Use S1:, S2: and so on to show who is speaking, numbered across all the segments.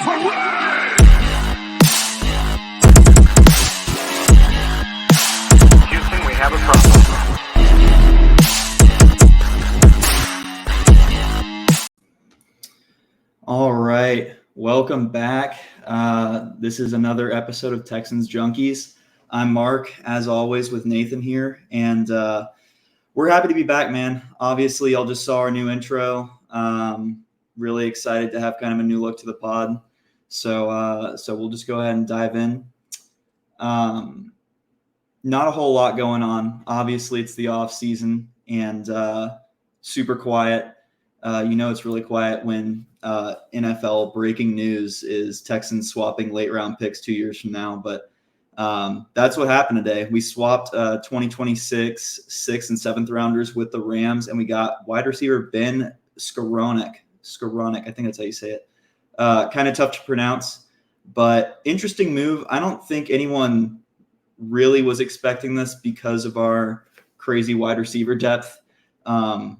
S1: Houston, we have a problem.
S2: All right, welcome back. This is another episode of Texans Junkies. I'm Mark, as always, with Nathan here, and we're happy to be back, man. Obviously, y'all just saw our new intro. Really excited to have kind of a new look to the pod. So we'll just go ahead and dive in. Not a whole lot going on. Obviously, it's the off season and super quiet. It's really quiet when NFL breaking news is Texans swapping late round picks 2 years from now. But that's what happened today. We swapped 2026 6th and 7th rounders with the Rams, and we got wide receiver Ben Skowronek. I think that's how you say it. Kind of tough to pronounce, but interesting move. I don't think anyone really was expecting this because of our crazy wide receiver depth. I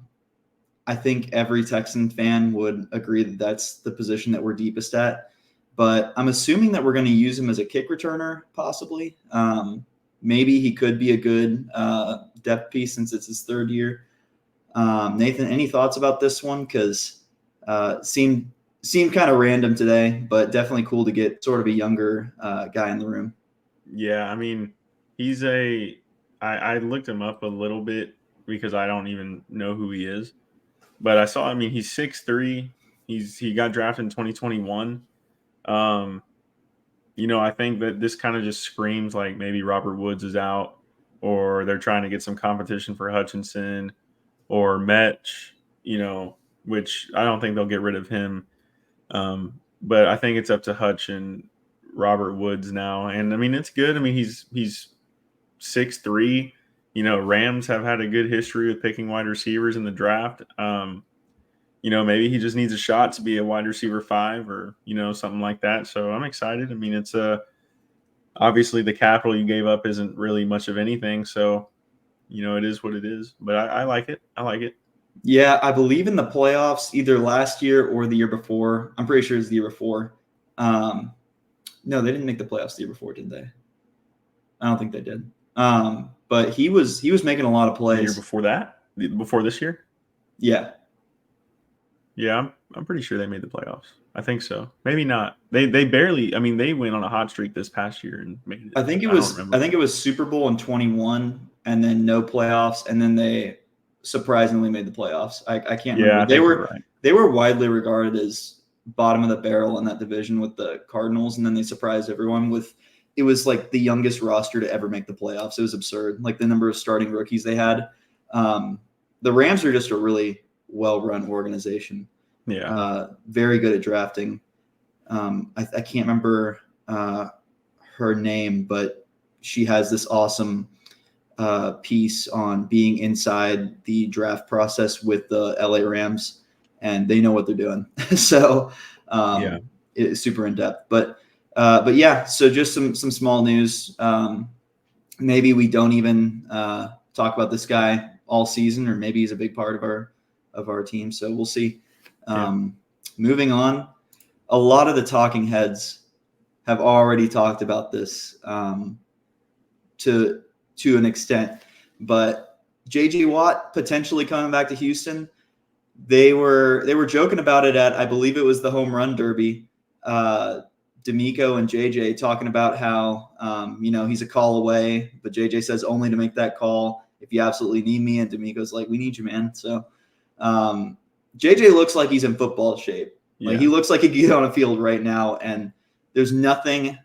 S2: think every Texan fan would agree that that's the position that we're deepest at. But I'm assuming that we're going to use him as a kick returner, possibly. Maybe he could be a good depth piece since it's his third year. Nathan, any thoughts about this one? Because seemed kind of random today, but definitely cool to get sort of a younger guy in the room.
S3: Yeah, I mean, I looked him up a little bit because I don't even know who he is. But he's 6'3". He got drafted in 2021. I think that this kind of just screams like maybe Robert Woods is out, or they're trying to get some competition for Hutchinson or Metch, which I don't think they'll get rid of him. But I think it's up to Hutch and Robert Woods now. And I mean, it's good. I mean, he's 6'3". Rams have had a good history with picking wide receivers in the draft. Maybe he just needs a shot to be a wide receiver 5 or, something like that. So I'm excited. I mean, it's obviously the capital you gave up isn't really much of anything. So, it is what it is. But I like it.
S2: Yeah, I believe in the playoffs either last year or the year before. I'm pretty sure it's the year before. No, they didn't make the playoffs the year before, did they? I don't think they did. But he was making a lot of plays.
S3: The year before that? Before this year?
S2: Yeah.
S3: Yeah, I'm pretty sure they made the playoffs. I think so. Maybe not. They barely. I mean, they went on a hot streak this past year and made it.
S2: I think it was Super Bowl in 21, and then no playoffs, and then they surprisingly made the playoffs. I can't remember. They were widely regarded as bottom of the barrel in that division with the Cardinals, and then they surprised everyone with. It was like the youngest roster to ever make the playoffs. It was absurd. Like the number of starting rookies they had. The Rams are just a really well-run organization.
S3: Yeah.
S2: Very good at drafting. I can't remember her name, but she has this awesome piece on being inside the draft process with the LA Rams, and they know what they're doing. So it's super in-depth. But yeah, so just some small news. Maybe we don't even talk about this guy all season, or maybe he's a big part of our team. So we'll see. Moving on, a lot of the talking heads have already talked about this to an extent, but JJ Watt potentially coming back to Houston. They were joking about it at, I believe it was the home run derby. D'Amico and JJ talking about how, he's a call away, but JJ says only to make that call if you absolutely need me. And D'Amico's like, we need you, man. So JJ looks like he's in football shape. Like he looks like he could get on a field right now. And there's nothing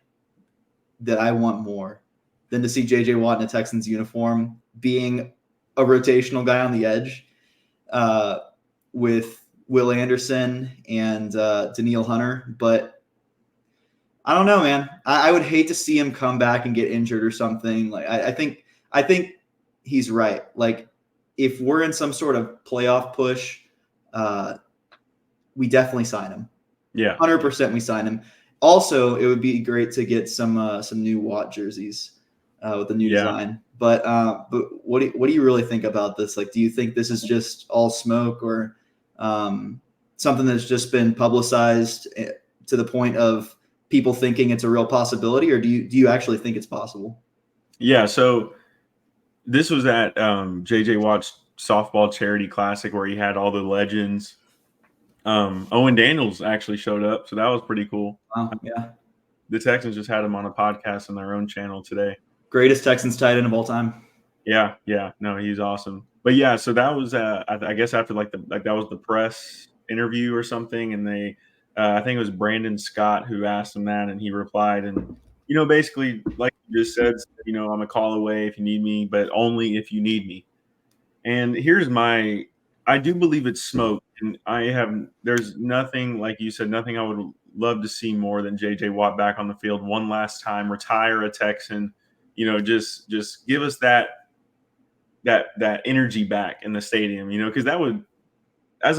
S2: that I want more than to see JJ Watt in a Texans uniform being a rotational guy on the edge with Will Anderson and Danielle Hunter. But I don't know, man. I would hate to see him come back and get injured or something. Like I think he's right. Like if we're in some sort of playoff push, we definitely sign him.
S3: Yeah,
S2: 100% we sign him. Also, it would be great to get some new Watt jerseys with the new design. But what do you really think about this? Like, do you think this is just all smoke or something that's just been publicized to the point of people thinking it's a real possibility, or do you actually think it's possible?
S3: Yeah. So this was at JJ Watt's softball charity classic where he had all the legends. Owen Daniels actually showed up, so that was pretty cool.
S2: Wow, yeah.
S3: The Texans just had him on a podcast on their own channel today.
S2: Greatest Texans tight end of all time.
S3: Yeah, no, he's awesome. But yeah, so that was I guess after that was the press interview or something, and they I think it was Brandon Scott who asked him that, and he replied, and basically like you just said, I'm a call away if you need me, but only if you need me. And I do believe it's smoke, and there's nothing, like you said, nothing I would love to see more than JJ Watt back on the field one last time, retire a Texan, just give us that energy back in the stadium, because that would, if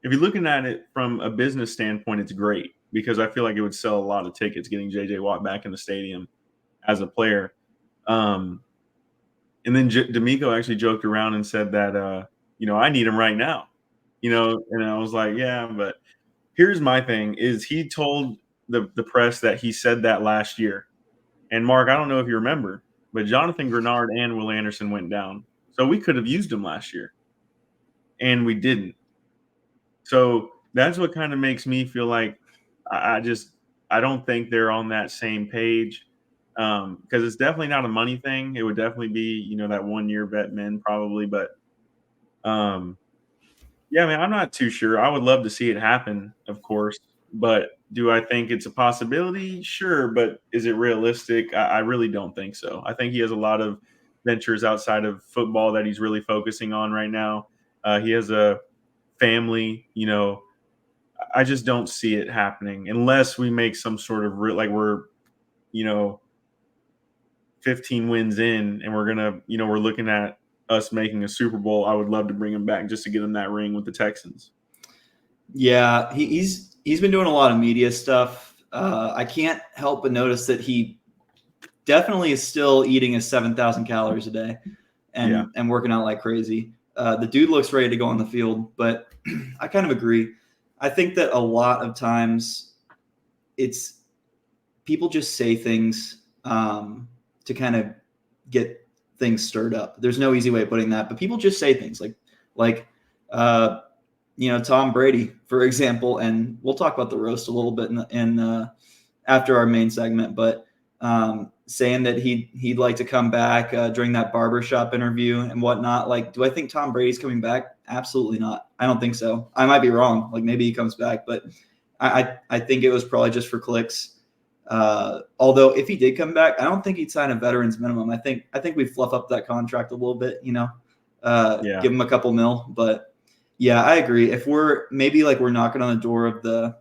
S3: you're looking at it from a business standpoint, it's great because I feel like it would sell a lot of tickets getting JJ Watt back in the stadium as a player. And then D'Amico actually joked around and said that, I need him right now, and I was like, yeah, but here's my thing is he told the press that he said that last year. And Mark, I don't know if you remember, but Jonathan Grenard and Will Anderson went down. So we could have used him last year and we didn't. So that's what kind of makes me feel like I don't think they're on that same page. Because it's definitely not a money thing. It would definitely be, that 1 year vet min probably. But yeah, man, I'm not too sure. I would love to see it happen, of course. But do I think it's a possibility? Sure. But is it realistic? I really don't think so. I think he has a lot of ventures outside of football that he's really focusing on right now. He has a family, I just don't see it happening unless we make some sort of like we're, 15 wins in and we're looking at us making a Super Bowl. I would love to bring him back just to get him that ring with the Texans.
S2: Yeah, he's been doing a lot of media stuff. I can't help but notice that he definitely is still eating his 7,000 calories a day and working out like crazy. The dude looks ready to go on the field, but I kind of agree. I think that a lot of times it's people just say things to kind of get things stirred up. There's no easy way of putting that, but people just say things like Tom Brady, for example, and we'll talk about the roast a little bit in after our main segment, but saying that he'd like to come back during that barbershop interview and whatnot. Like, do I think Tom Brady's coming back? Absolutely not. I don't think so. I might be wrong. Like maybe he comes back, but I think it was probably just for clicks. Although if he did come back, I don't think he'd sign a veteran's minimum. I think we fluff up that contract a little bit, give him a couple mil. But yeah, I agree. If we're knocking on the door of the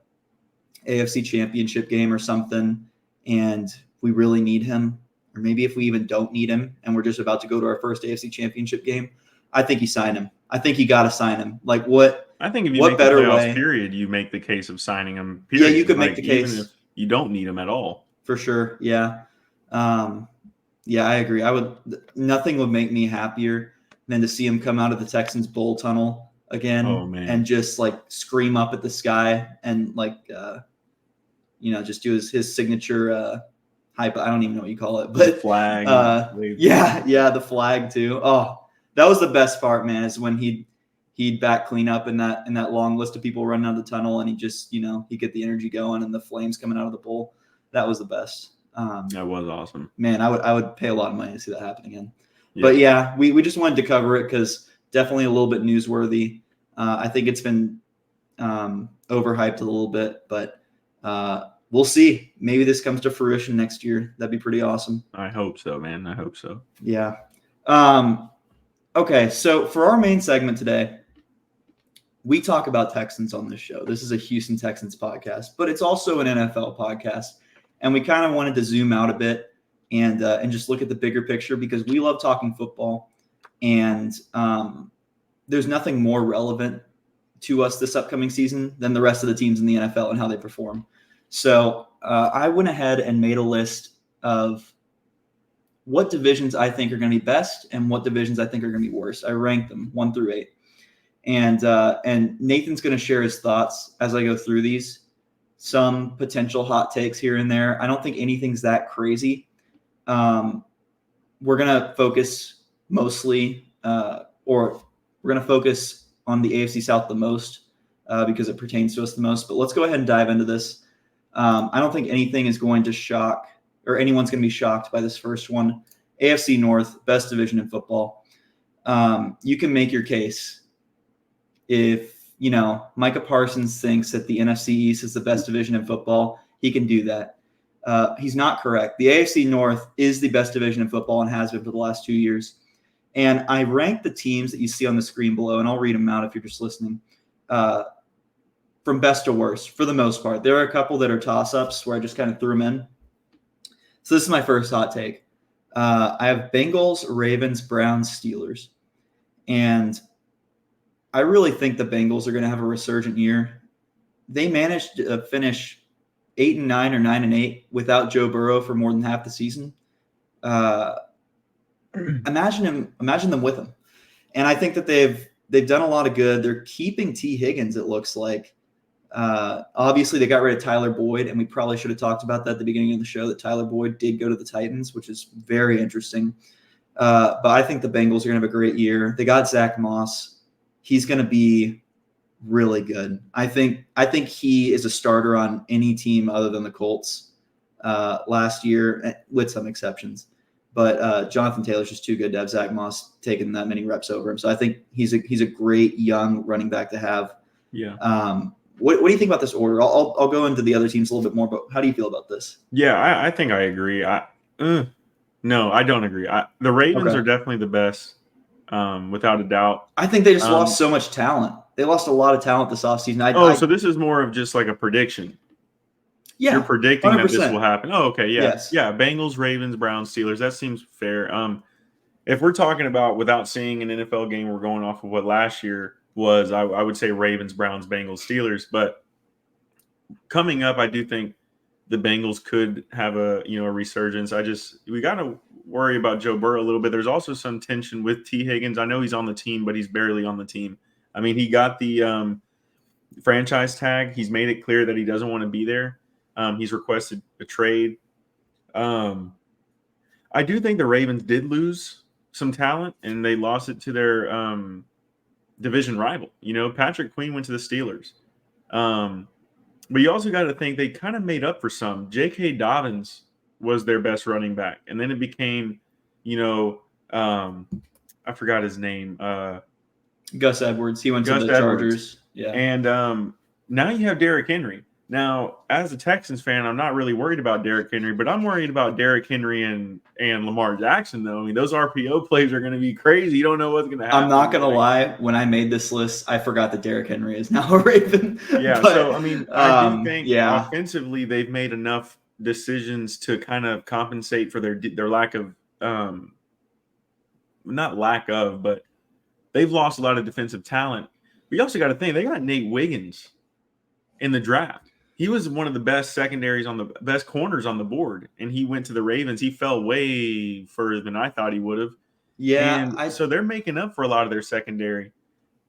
S2: AFC Championship game or something, and we really need him, or maybe if we even don't need him and we're just about to go to our first AFC Championship game, I think you sign him. I think you got to sign him. Like what?
S3: I think if you
S2: what
S3: make the
S2: better
S3: playoffs,
S2: way?
S3: period, you make the case of signing him. Period.
S2: Yeah, you could make the case.
S3: Even if you don't need him at all.
S2: For sure. Yeah. Yeah, I agree. Nothing would make me happier than to see him come out of the Texans bull tunnel again and just like scream up at the sky and just do his signature hype. I don't even know what you call it, but
S3: the flag.
S2: The flag too. Oh, that was the best part, man, is when he'd back clean up in that long list of people running out of the tunnel, and he just, he'd get the energy going and the flames coming out of the bowl. That was the best.
S3: That was awesome,
S2: man. I would pay a lot of money to see that happen again. Yeah. But yeah, we just wanted to cover it because definitely a little bit newsworthy. I think it's been overhyped a little bit, but we'll see. Maybe this comes to fruition next year. That'd be pretty awesome.
S3: I hope so, man. I hope so.
S2: Yeah. Okay, so for our main segment today, we talk about Texans on this show. This is a Houston Texans podcast, but it's also an NFL podcast. And we kind of wanted to zoom out a bit and just look at the bigger picture because we love talking football. And there's nothing more relevant to us this upcoming season than the rest of the teams in the NFL and how they perform. So I went ahead and made a list of what divisions I think are going to be best and what divisions I think are going to be worst. I ranked them 1 through 8. And Nathan's going to share his thoughts as I go through these. Some potential hot takes here and there. I don't think anything's that crazy. We're going to focus mostly, or we're going to focus on the AFC South the most because it pertains to us the most. But let's go ahead and dive into this. I don't think anything is going to shock, or anyone's going to be shocked by this first one. AFC North, best division in football. You can make your case. If, Micah Parsons thinks that the NFC East is the best division in football, he can do that. He's not correct. The AFC North is the best division in football and has been for the last 2 years. And I ranked the teams that you see on the screen below, and I'll read them out if you're just listening, from best to worst for the most part. There are a couple that are toss-ups where I just kind of threw them in. So this is my first hot take. I have Bengals, Ravens, Browns, Steelers. And I really think the Bengals are going to have a resurgent year. They managed to finish 8-9 or 9-8 without Joe Burrow for more than half the season. Imagine them with him. And I think that they've done a lot of good. They're keeping T. Higgins, it looks like. Obviously, they got rid of Tyler Boyd, and we probably should have talked about that at the beginning of the show, that Tyler Boyd did go to the Titans, which is very interesting. But I think the Bengals are going to have a great year. They got Zach Moss. He's going to be really good. I think he is a starter on any team other than the Colts last year, with some exceptions. But Jonathan Taylor's just too good to have Zach Moss taking that many reps over him. So I think he's a great young running back to have. Yeah. What do you think about this order? I'll go into the other teams a little bit more, but how do you feel about this?
S3: Yeah, I think I agree. No, I don't agree. The Ravens are definitely the best, without a doubt.
S2: I think they just lost so much talent. They lost a lot of talent this offseason.
S3: So this is more of just like a prediction.
S2: Yeah,
S3: you're predicting
S2: 100%.
S3: that this will happen. Oh, okay, yeah,
S2: yes.
S3: Yeah. Bengals, Ravens, Browns, Steelers. That seems fair. If we're talking about without seeing an NFL game, we're going off of what last year was. I would say Ravens, Browns, Bengals, Steelers. But coming up, I do think the Bengals could have a resurgence. We got to worry about Joe Burrow a little bit. There's also some tension with T. Higgins. I know he's on the team, but he's barely on the team. I mean, he got the franchise tag. He's made it clear that he doesn't want to be there. He's requested a trade. I do think the Ravens did lose some talent, and they lost it to their division rival. Patrick Queen went to the Steelers. But you also got to think they kind of made up for some. J.K. Dobbins was their best running back. And then it became, I forgot his name.
S2: Gus Edwards. He went to the Chargers. Yeah.
S3: And now you have Derrick Henry. Now, as a Texans fan, I'm not really worried about Derrick Henry, but I'm worried about Derrick Henry and Lamar Jackson, though. I mean, those RPO plays are going to be crazy. You don't know what's going to happen.
S2: I'm not going to lie. When I made this list, I forgot that Derrick Henry is now a Raven.
S3: Yeah, but, so, I mean, I do think offensively they've made enough decisions to kind of compensate for their lack of not lack of, but they've lost a lot of defensive talent. But you also got to think they got Nate Wiggins in the draft. He was one of the best secondaries best corners on the board, and he went to the Ravens. He fell way further than I thought he would have.
S2: Yeah.
S3: So they're making up for a lot of their secondary.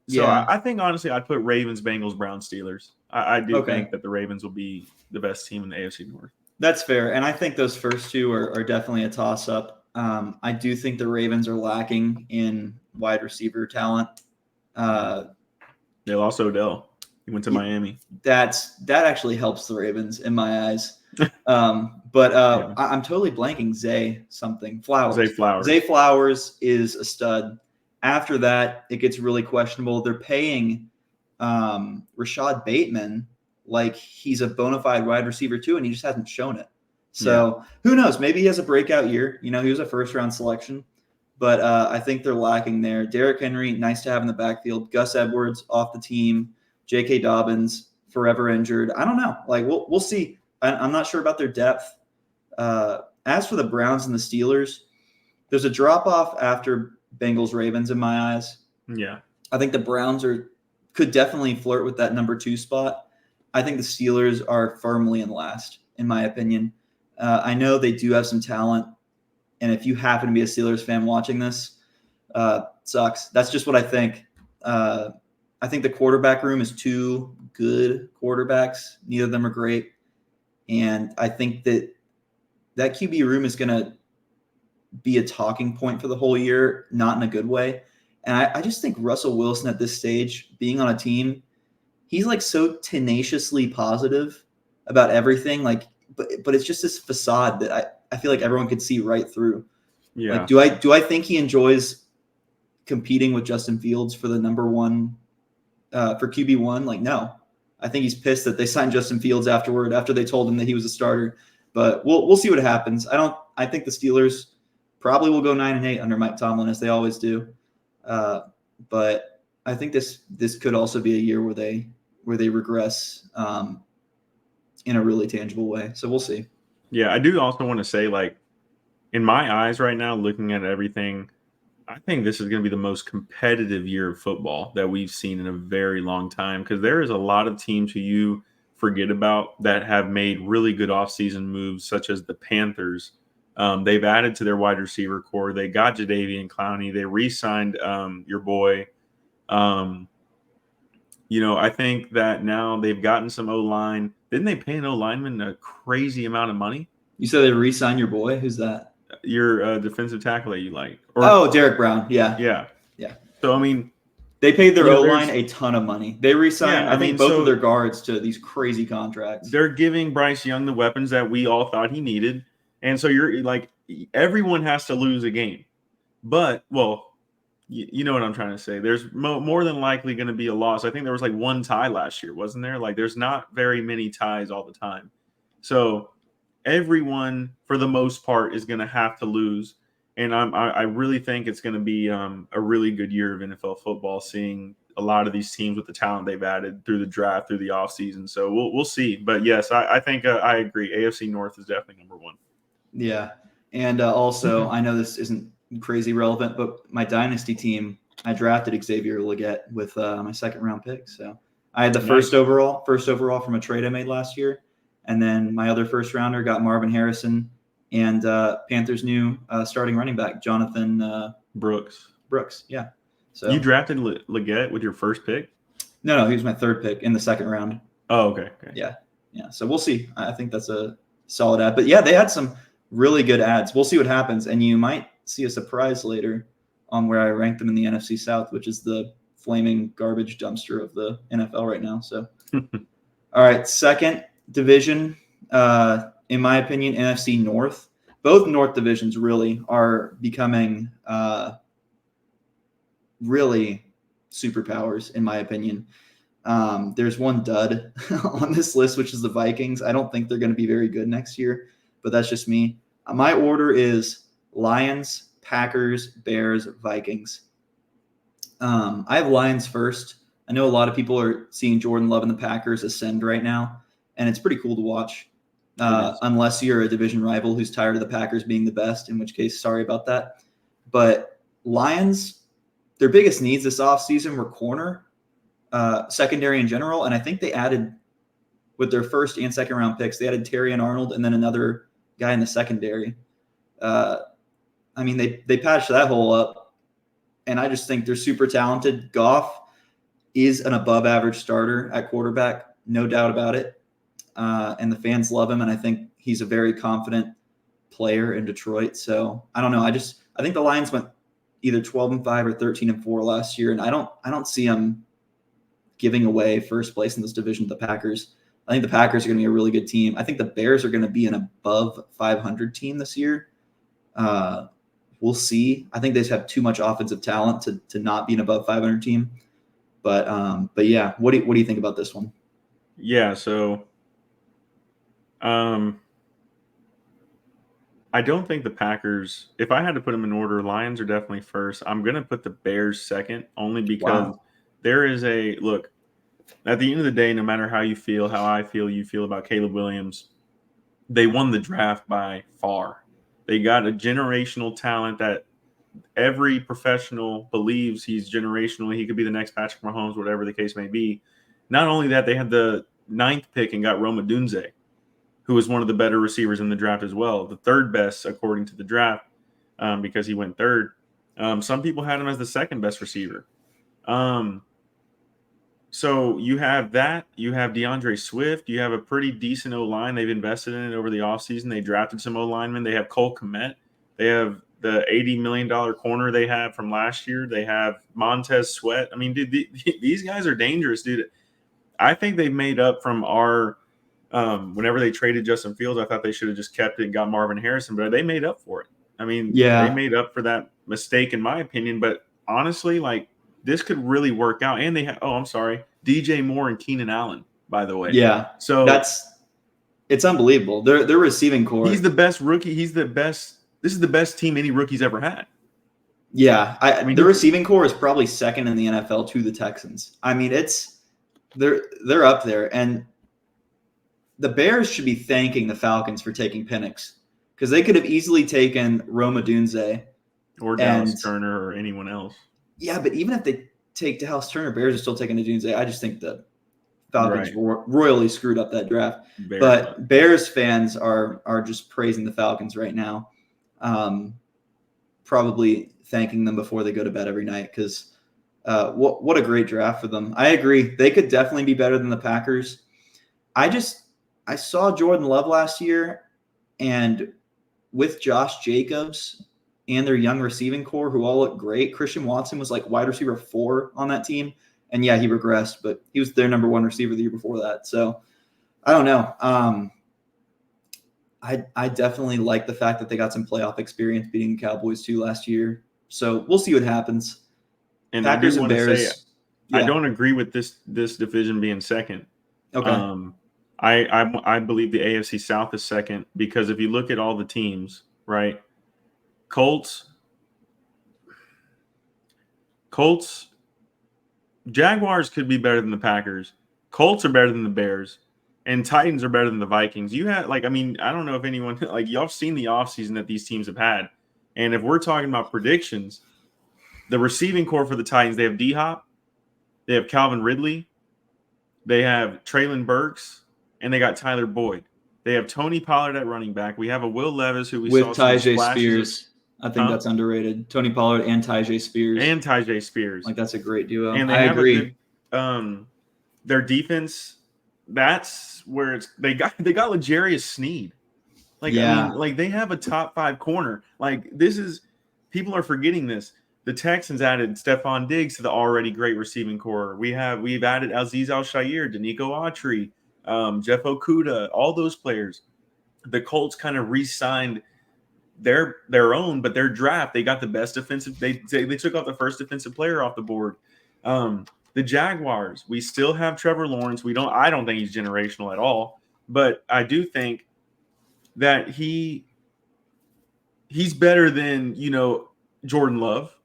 S3: So I think, honestly, I'd put Ravens, Bengals, Browns, Steelers. I do think that the Ravens will be the best team in the AFC North.
S2: That's fair. And I think those first two are definitely a toss-up. I do think the Ravens are lacking in wide receiver talent.
S3: They lost Odell. He went to Miami.
S2: That actually helps the Ravens in my eyes. I'm totally blanking Zay Flowers. Zay Flowers is a stud. After that, it gets really questionable. They're paying Rashad Bateman like he's a bona fide wide receiver too, and he just hasn't shown it. So who knows? Maybe he has a breakout year. He was a first-round selection. But I think they're lacking there. Derrick Henry, nice to have in the backfield. Gus Edwards off the team. J.K. Dobbins, forever injured. I don't know. We'll see. I'm not sure about their depth. As for the Browns and the Steelers, there's a drop-off after Bengals-Ravens in my eyes.
S3: Yeah.
S2: I think the Browns could definitely flirt with that number 2 spot. I think the Steelers are firmly in last, in my opinion. I know they do have some talent, and if you happen to be a Steelers fan watching this, sucks. That's just what I think. I think the quarterback room is two good quarterbacks. Neither of them are great. And I think that QB room is going to be a talking point for the whole year, not in a good way. And I just think Russell Wilson at this stage, being on a team, he's like so tenaciously positive about everything. Like, but it's just this facade that I feel like everyone could see right through.
S3: Yeah.
S2: Like, do I think he enjoys competing with Justin Fields for the number one for QB1? Like, no. I think he's pissed that they signed Justin Fields after they told him that he was a starter. But we'll see what happens. I think the Steelers probably will go 9-8 under Mike Tomlin, as they always do. But I think this could also be a year where they regress in a really tangible way. So we'll see.
S3: Yeah, I do also want to say, like, in my eyes right now, looking at everything, I think this is going to be the most competitive year of football that we've seen in a very long time, because there is a lot of teams who you forget about that have made really good offseason moves, such as the Panthers. They've added to their wide receiver core. They got Jadeveon Clowney. They re-signed your boy. I think that now they've gotten some O-line. Didn't they pay an O-lineman a crazy amount of money?
S2: You said they re-signed your boy? Who's that?
S3: Your defensive tackle that you like.
S2: Derek Brown. Yeah.
S3: Yeah.
S2: Yeah.
S3: So, I mean,
S2: they paid their O-line a ton of money. They re-signed,
S3: Yeah,
S2: I think, both of their guards to these crazy contracts.
S3: They're giving Bryce Young the weapons that we all thought he needed. And so you're like, everyone has to lose a game. But, well, you know what I'm trying to say. There's more than likely going to be a loss. I think there was like one tie last year, wasn't there? Like, there's not very many ties all the time. So everyone, for the most part, is going to have to lose. And I really think it's going to be a really good year of NFL football, seeing a lot of these teams with the talent they've added through the draft, through the offseason. So we'll see. But, yes, I think I agree. AFC North is definitely number one.
S2: Yeah. And also, I know this isn't crazy relevant, but my dynasty team, I drafted Xavier Legette with my second-round pick. So I had the first overall from a trade I made last year. And then my other first-rounder got Marvin Harrison and Panthers' new starting running back, Jonathan
S3: Brooks.
S2: Yeah. So
S3: you drafted Legette with your first pick?
S2: No, he was my third pick in the second round.
S3: Oh, okay.
S2: Yeah. So we'll see. I think that's a solid ad. But yeah, they had some really good ads. We'll see what happens, and you might see a surprise later on where I ranked them in the NFC South, which is the flaming garbage dumpster of the NFL right now. So, all right, second division, in my opinion, NFC North. Both North divisions really are becoming really superpowers, in my opinion. There's one dud on this list, which is the Vikings. I don't think they're going to be very good next year, but that's just me. My order is Lions, Packers, Bears, Vikings. I have Lions first. I know a lot of people are seeing Jordan Love and the Packers ascend right now, and it's pretty cool to watch. Unless you're a division rival who's tired of the Packers being the best, in which case, sorry about that. But Lions, their biggest needs this offseason were corner, secondary in general, and I think they added, with their first and second round picks, they added Terry and Arnold and then another guy in the secondary. They patched that hole up, and I just think they're super talented. Goff is an above-average starter at quarterback, no doubt about it, and the fans love him, and I think he's a very confident player in Detroit. So I don't know. I think the Lions went either 12-5 or 13-4 last year, and I don't see them giving away first place in this division to the Packers. I think the Packers are going to be a really good team. I think the Bears are going to be an above 500 team this year. We'll see. I think they just have too much offensive talent to not be an above 500 team. But yeah, what do you think about this one?
S3: Yeah, so I don't think the Packers, if I had to put them in order, Lions are definitely first. I'm going to put the Bears second, only because there is look, at the end of the day, no matter how you feel, how I feel, you feel about Caleb Williams, they won the draft by far. They got a generational talent that every professional believes he's generational. He could be the next Patrick Mahomes, whatever the case may be. Not only that, they had the 9th pick and got Rome Odunze, who was one of the better receivers in the draft as well. The third best, according to the draft, because he went third. Some people had him as the second best receiver. So you have that. You have DeAndre Swift. You have a pretty decent O-line. They've invested in it over the offseason. They drafted some O-linemen. They have Cole Kmet. They have the $80 million corner they had from last year. They have Montez Sweat. I mean, dude, these guys are dangerous, dude. I think they've made up from our whenever they traded Justin Fields, I thought they should have just kept it and got Marvin Harrison, but they made up for it. I mean, they made up for that mistake, in my opinion. But honestly, like, this could really work out. And they have, DJ Moore and Keenan Allen, by the way.
S2: Yeah.
S3: So
S2: it's unbelievable. Their receiving core.
S3: He's the best rookie. He's the best. This is the best team any rookie's ever had.
S2: Yeah. I mean, the receiving core is probably second in the NFL to the Texans. I mean, they're up there. And the Bears should be thanking the Falcons for taking Penix, because they could have easily taken Rome Odunze
S3: or Dallas Turner or anyone else.
S2: Yeah, but even if they take Dallas Turner, Bears are still taking Odunze. I just think the Falcons royally screwed up that draft. Bears fans are just praising the Falcons right now, probably thanking them before they go to bed every night, because what a great draft for them. I agree. They could definitely be better than the Packers. I saw Jordan Love last year, and with Josh Jacobs and their young receiving core, who all look great. Christian Watson was like wide receiver 4 on that team. And yeah, he regressed, but he was their number 1 receiver the year before that. So I don't know. I definitely like the fact that they got some playoff experience beating the Cowboys too last year. So we'll see what happens.
S3: And Packers and Bears. I don't agree with this division being second.
S2: Okay.
S3: I believe the AFC South is second, because if you look at all the teams, right? Colts, Jaguars could be better than the Packers. Colts are better than the Bears, and Titans are better than the Vikings. You had I don't know if anyone y'all have seen the offseason that these teams have had. And if we're talking about predictions, the receiving core for the Titans, they have D-Hop, they have Calvin Ridley, they have Traylon Burks, and they got Tyler Boyd. They have Tony Pollard at running back. We have a Will Levis who we saw
S2: with Tyjae Spears. I think that's underrated. Tony Pollard and Tyjae Spears. Like, that's a great duo.
S3: And I agree. Their defense, that's where they got L'Jarius Sneed. They have a top 5 corner. People are forgetting this. The Texans added Stephon Diggs to the already great receiving core. We've added Azeez Al-Shaair, Danico Autry, Jeff Okudah, all those players. The Colts kind of re-signed their own, but their draft, they got the best defensive. They took off the first defensive player off the board. The Jaguars, we still have Trevor Lawrence. I don't think he's generational at all, but I do think that he's better than Jordan Love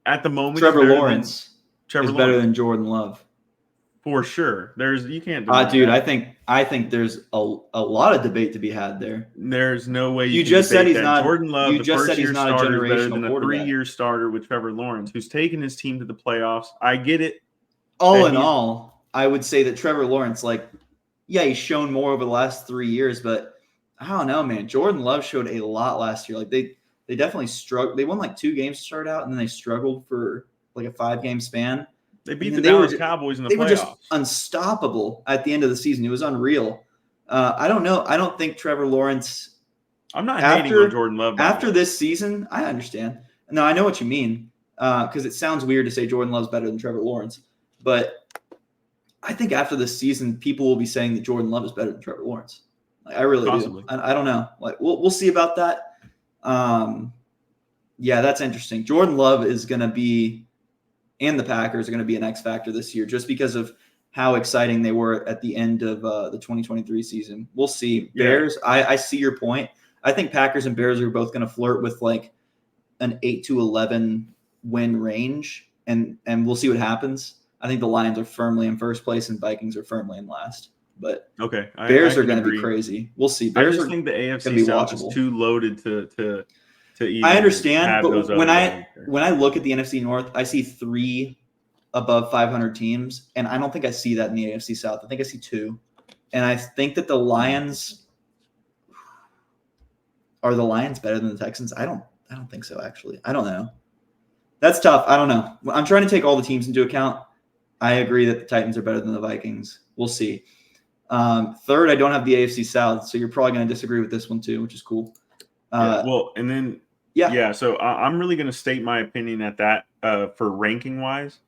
S3: at the moment.
S2: Trevor Lawrence is better than Jordan Love.
S3: For sure. You can't
S2: dude, that. I think there's a lot of debate to be had there.
S3: There's no way
S2: you just said he's not
S3: Jordan Love,
S2: you just said he's not a generational quarterback.
S3: 3-year starter with Trevor Lawrence, who's taken his team to the playoffs. I get it.
S2: All in all, I would say that Trevor Lawrence, he's shown more over the last 3 years, but I don't know, man. Jordan Love showed a lot last year. They definitely struggled. They won 2 games to start out, and then they struggled for a 5-game span.
S3: They beat the Dallas Cowboys in the playoffs. They were just
S2: unstoppable at the end of the season. It was unreal. I don't know. I don't think Trevor Lawrence.
S3: I'm not hating on Jordan Love.
S2: After this season, I understand. No, I know what you mean, because it sounds weird to say Jordan Love's better than Trevor Lawrence. But I think after this season, people will be saying that Jordan Love is better than Trevor Lawrence. I really do. I don't know. We'll see about that. Yeah, that's interesting. Jordan Love is going to be. And the Packers are going to be an X factor this year just because of how exciting they were at the end of the 2023 season. We'll see.
S3: Yeah.
S2: Bears, I see your point. I think Packers and Bears are both going to flirt with an 8-11 win range, and we'll see what happens. I think the Lions are firmly in first place and Vikings are firmly in last. But Bears are going to be crazy. We'll see. Bears
S3: I think the AFC South is too loaded to even
S2: I understand,
S3: have
S2: but
S3: those
S2: when I look at the NFC North, I see 3 above 500 teams, and I don't think I see that in the AFC South. I think I see 2, and I think that the Lions are better than the Texans. I don't think so. Actually, I don't know. That's tough. I don't know. I'm trying to take all the teams into account. I agree that the Titans are better than the Vikings. We'll see. Third, I don't have the AFC South, so you're probably going to disagree with this one too, which is cool.
S3: And then so I'm really going to state my opinion at that for ranking wise,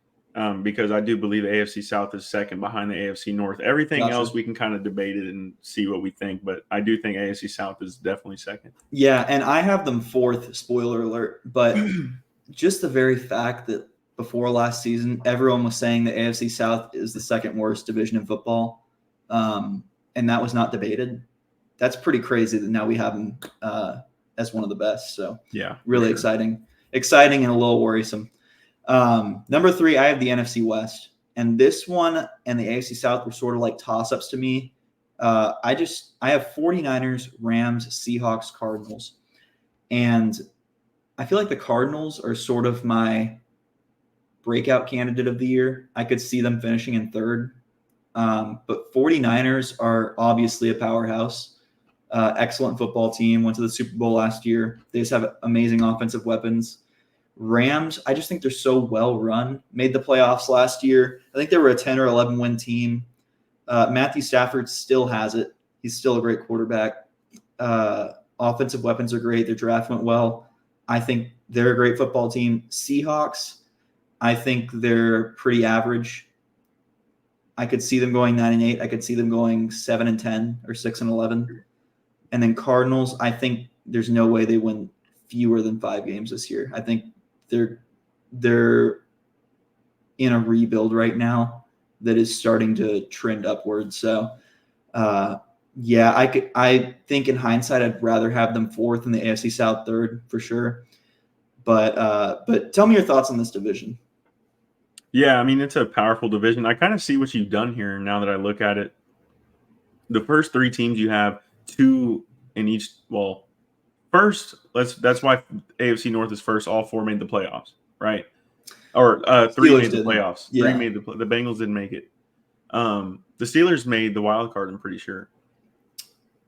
S3: because I do believe the AFC South is second behind the AFC North. Everything else we can kind of debate it and see what we think, but I do think AFC South is definitely second.
S2: Yeah, and I have them fourth. Spoiler alert! But just the very fact that before last season, everyone was saying the AFC South is the second worst division in football, and that was not debated. That's pretty crazy that now we have them as one of the best. So
S3: yeah,
S2: really exciting and a little worrisome. Number 3, I have the NFC West, and this one and the AFC South were sort of like toss-ups to me. I have 49ers, Rams, Seahawks, Cardinals, and I feel like the Cardinals are sort of my breakout candidate of the year. I could see them finishing in third, but 49ers are obviously a powerhouse. Excellent football team, went to the Super Bowl last year. They just have amazing offensive weapons. Rams, I just think they're so well run. Made the playoffs last year. I think they were a 10 or 11 win team. Matthew Stafford still has it. He's still a great quarterback. Offensive weapons are great. Their draft went well. I think they're a great football team. Seahawks, I think they're pretty average. I could see them going 9-8. I could see them going 7-10 or 6-11. And then Cardinals, I think there's no way they win fewer than 5 games this year. I think they're in a rebuild right now that is starting to trend upwards. So, I think in hindsight, I'd rather have them fourth in the AFC South, third for sure. But tell me your thoughts on this division.
S3: Yeah, I mean, it's a powerful division. I kind of see what you've done here now that I look at it. The first 3 teams you have 2 in each. Well, first, that's why AFC North is first. All 4 made the playoffs, right? Or 3
S2: Steelers
S3: made the
S2: didn't.
S3: playoffs.
S2: Yeah.
S3: 3 made the Bengals didn't make it. The Steelers made the wild card, I'm pretty sure.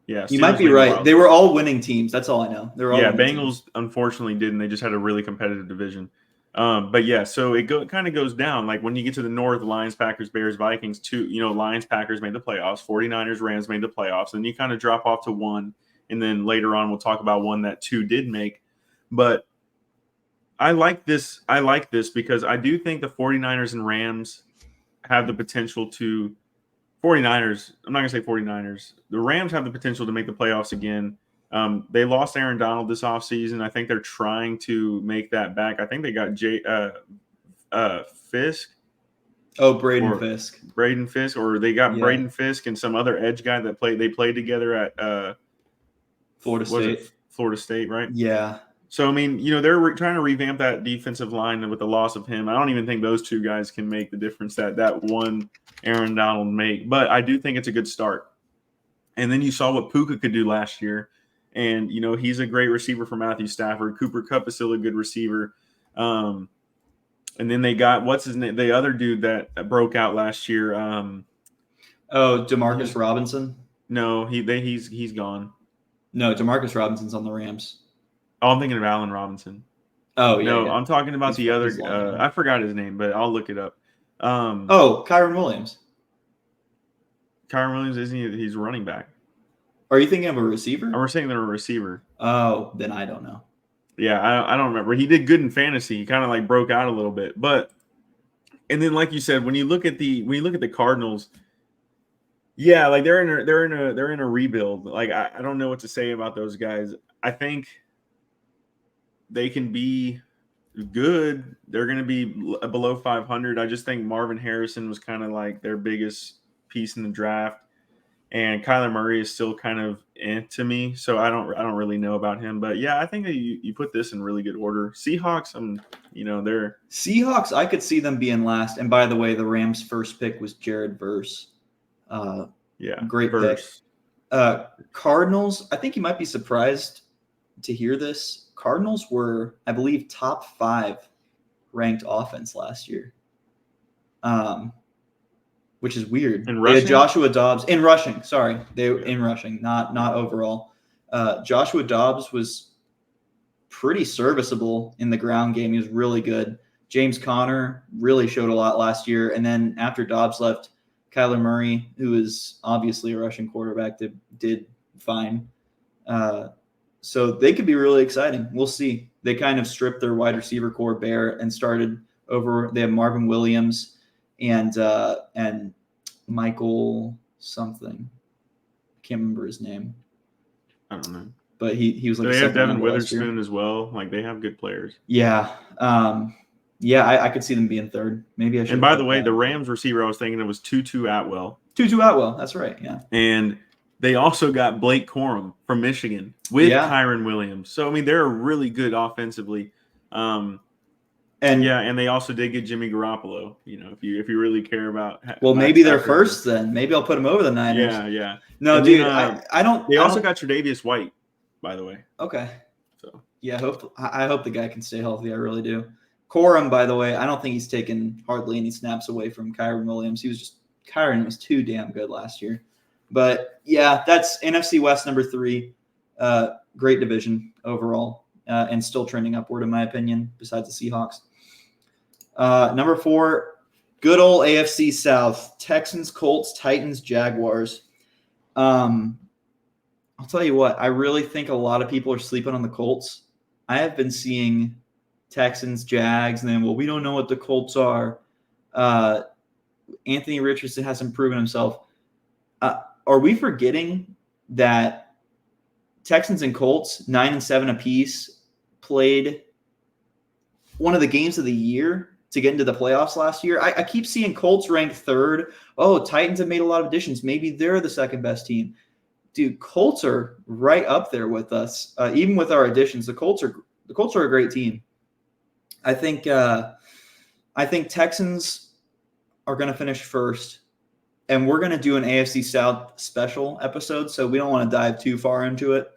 S3: Yeah,
S2: you might be right. They were all winning teams. That's all I know. They were all
S3: Bengals unfortunately didn't. They just had a really competitive division. But yeah, so it kind of goes down. Like when you get to the North, Lions, Packers, Bears, Vikings, 2, Lions, Packers made the playoffs. 49ers, Rams made the playoffs. And you kind of drop off to 1. And then later on, we'll talk about one that 2 did make. But I like this because I do think the 49ers and Rams have the potential to – 49ers, I'm not going to say 49ers. The Rams have the potential to make the playoffs again. They lost Aaron Donald this offseason. I think they're trying to make that back. I think they got Fisk.
S2: Oh, Braden Fisk.
S3: Braden Fisk, or they got Braden Fisk and some other edge guy that played together at
S2: Florida State.
S3: Florida State, right?
S2: Yeah.
S3: So, I mean, they're trying to revamp that defensive line with the loss of him. I don't even think those 2 guys can make the difference that one Aaron Donald make. But I do think it's a good start. And then you saw what Puka could do last year. And, he's a great receiver for Matthew Stafford. Cooper Kupp is still a good receiver. And then they got, what's his name? The other dude that broke out last year.
S2: Demarcus Robinson?
S3: No, he's gone.
S2: No, Demarcus Robinson's on the Rams.
S3: Oh, I'm thinking of Allen Robinson.
S2: Oh, yeah.
S3: No,
S2: yeah.
S3: I'm talking about the other. I forgot his name, but I'll look it up.
S2: Kyron Williams.
S3: Kyron Williams, isn't he? He's running back.
S2: Are you thinking of a receiver?
S3: We're saying they're a receiver.
S2: Oh, then I don't know.
S3: Yeah, I don't remember. He did good in fantasy. He kind of like broke out a little bit, and then like you said, when you look at the Cardinals, yeah, like they're in a rebuild. Like I don't know what to say about those guys. I think they can be good. They're going to be below 500. I just think Marvin Harrison was kind of like their biggest piece in the draft, and Kyler Murray is still kind of to me. So I don't really know about him, but yeah, I think that you put this in really good order. Seahawks, they're
S2: Seahawks. I could see them being last. And by the way, the Rams' first pick was Jared Verse. Great
S3: Verse.
S2: pick. Cardinals. I think you might be surprised to hear this. Cardinals were, I believe, top 5 ranked offense last year, which is weird.
S3: In
S2: they
S3: rushing?
S2: had Joshua Dobbs in rushing. Sorry, in rushing, not overall. Joshua Dobbs was pretty serviceable in the ground game. He was really good. James Conner really showed a lot last year. And then after Dobbs left, Kyler Murray, who is obviously a rushing quarterback, did fine. So they could be really exciting. We'll see. They kind of stripped their wide receiver core bare and started over. They have Marvin Williams and Michael something. I can't remember his name.
S3: I don't know.
S2: But he was like
S3: they have Devin Witherspoon as well. Like they have good players.
S2: Yeah. I could see them being third. Maybe I should.
S3: And by the way, the Rams receiver I was thinking it was Tutu Atwell.
S2: Tutu Atwell. That's right. Yeah.
S3: And they also got Blake Corum from Michigan with Kyron Williams. So I mean, they're really good offensively. And they also did get Jimmy Garoppolo. You know, if you really care about.
S2: Well, maybe they're first then. Maybe I'll put them over the Niners.
S3: Yeah.
S2: No,
S3: and
S2: dude,
S3: then,
S2: I don't.
S3: They also got Tre'Davious White, by the way.
S2: Okay.
S3: So
S2: yeah, I hope the guy can stay healthy. I really do. Corum, by the way, I don't think he's taken hardly any snaps away from Kyron Williams. Kyron was too damn good last year. But yeah, that's NFC West number 3. Great division overall, and still trending upward in my opinion. Besides the Seahawks. Number 4, good old AFC South: Texans, Colts, Titans, Jaguars. I'll tell you what, I really think a lot of people are sleeping on the Colts. I have been seeing Texans, Jags, and then, we don't know what the Colts are. Anthony Richardson hasn't proven himself. Are we forgetting that Texans and Colts, 9-7 apiece, played one of the games of the year to get into the playoffs last year? I keep seeing Colts ranked 3rd. Oh, Titans have made a lot of additions. Maybe they're the second best team. Dude, Colts are right up there with us. Even with our additions, the Colts are a great team. I think Texans are going to finish first, and we're going to do an AFC South special episode, so we don't want to dive too far into it.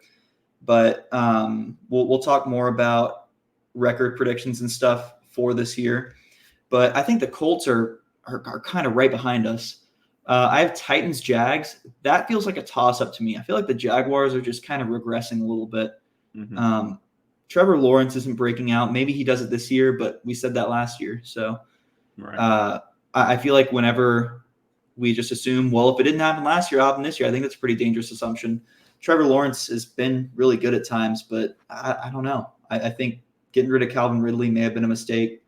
S2: But we'll talk more about record predictions and stuff for this year. But I think the Colts are kind of right behind us. I have Titans, Jags. That feels like a toss-up to me. I feel like the Jaguars are just kind of regressing a little bit. Mm-hmm. Trevor Lawrence isn't breaking out. Maybe he does it this year, but we said that last year. So I feel like whenever we just assume, well, if it didn't happen last year, it'll happen this year, I think that's a pretty dangerous assumption. Trevor Lawrence has been really good at times, but I don't know. I think getting rid of Calvin Ridley may have been a mistake.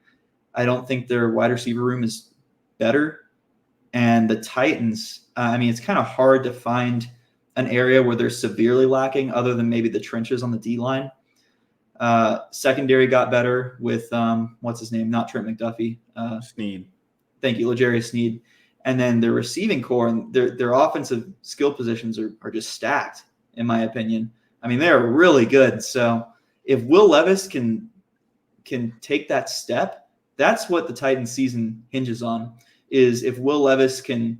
S2: I don't think their wide receiver room is better. And the Titans, it's kind of hard to find an area where they're severely lacking other than maybe the trenches on the D-line. Secondary got better with, what's his name? Not Trent McDuffie.
S3: Snead.
S2: Thank you, L'Jarius Sneed. And then their receiving core and their offensive skill positions are just stacked, in my opinion. I mean, they are really good. So if Will Levis can take that step, that's what the Titans season hinges on, is if Will Levis can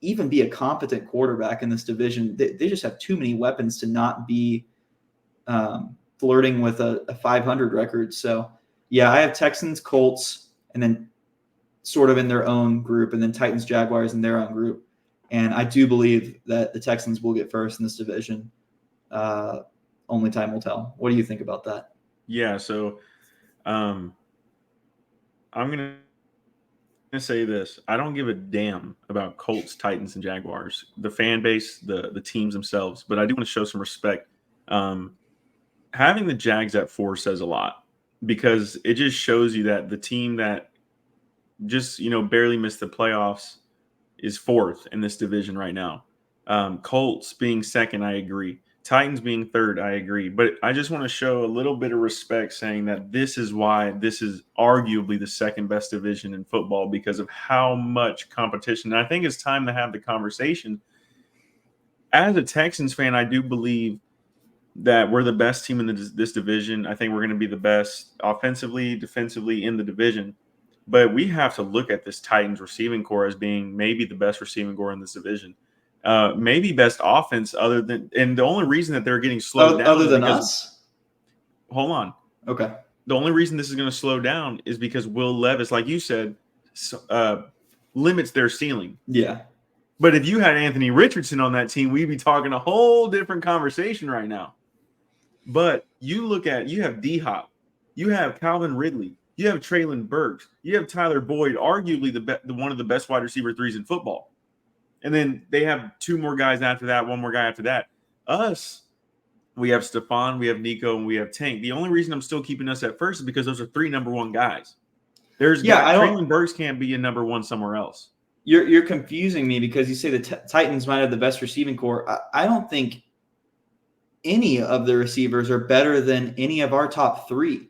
S2: even be a competent quarterback in this division. They just have too many weapons to not be flirting with a 500 record. So, yeah, I have Texans, Colts, and then sort of in their own group, and then Titans, Jaguars in their own group. And I do believe that the Texans will get first in this division. Only time will tell. What do you think about that?
S3: Yeah, so I'm going to say this. I don't give a damn about Colts, Titans, and Jaguars, the fan base, the teams themselves, but I do want to show some respect. Having the Jags at 4 says a lot, because it just shows you that the team that just, barely missed the playoffs is 4th in this division right now. Colts being 2nd, I agree. Titans being 3rd, I agree. But I just want to show a little bit of respect, saying that this is why this is arguably the 2nd best division in football, because of how much competition. And I think it's time to have the conversation. As a Texans fan, I do believe that we're the best team in this division. I think we're going to be the best offensively, defensively in the division. But we have to look at this Titans receiving core as being maybe the best receiving core in this division. Maybe best offense and the only reason that they're getting slowed down.
S2: Other than us?
S3: Hold on.
S2: Okay.
S3: The only reason this is going to slow down is because Will Levis, like you said, limits their ceiling.
S2: Yeah.
S3: But if you had Anthony Richardson on that team, we'd be talking a whole different conversation right now. But you have D-Hop. You have Calvin Ridley. You have Traylon Burks. You have Tyler Boyd, arguably the one of the best wide receiver threes in football. And then they have two more guys after that, one more guy after that. Us, we have Stephon, we have Nico, and we have Tank. The only reason I'm still keeping us at first is because those are 3 number 1 guys. Traylon Burks can't be a number 1 somewhere else.
S2: You're confusing me because you say the Titans might have the best receiving core. I don't think any of the receivers are better than any of our top 3.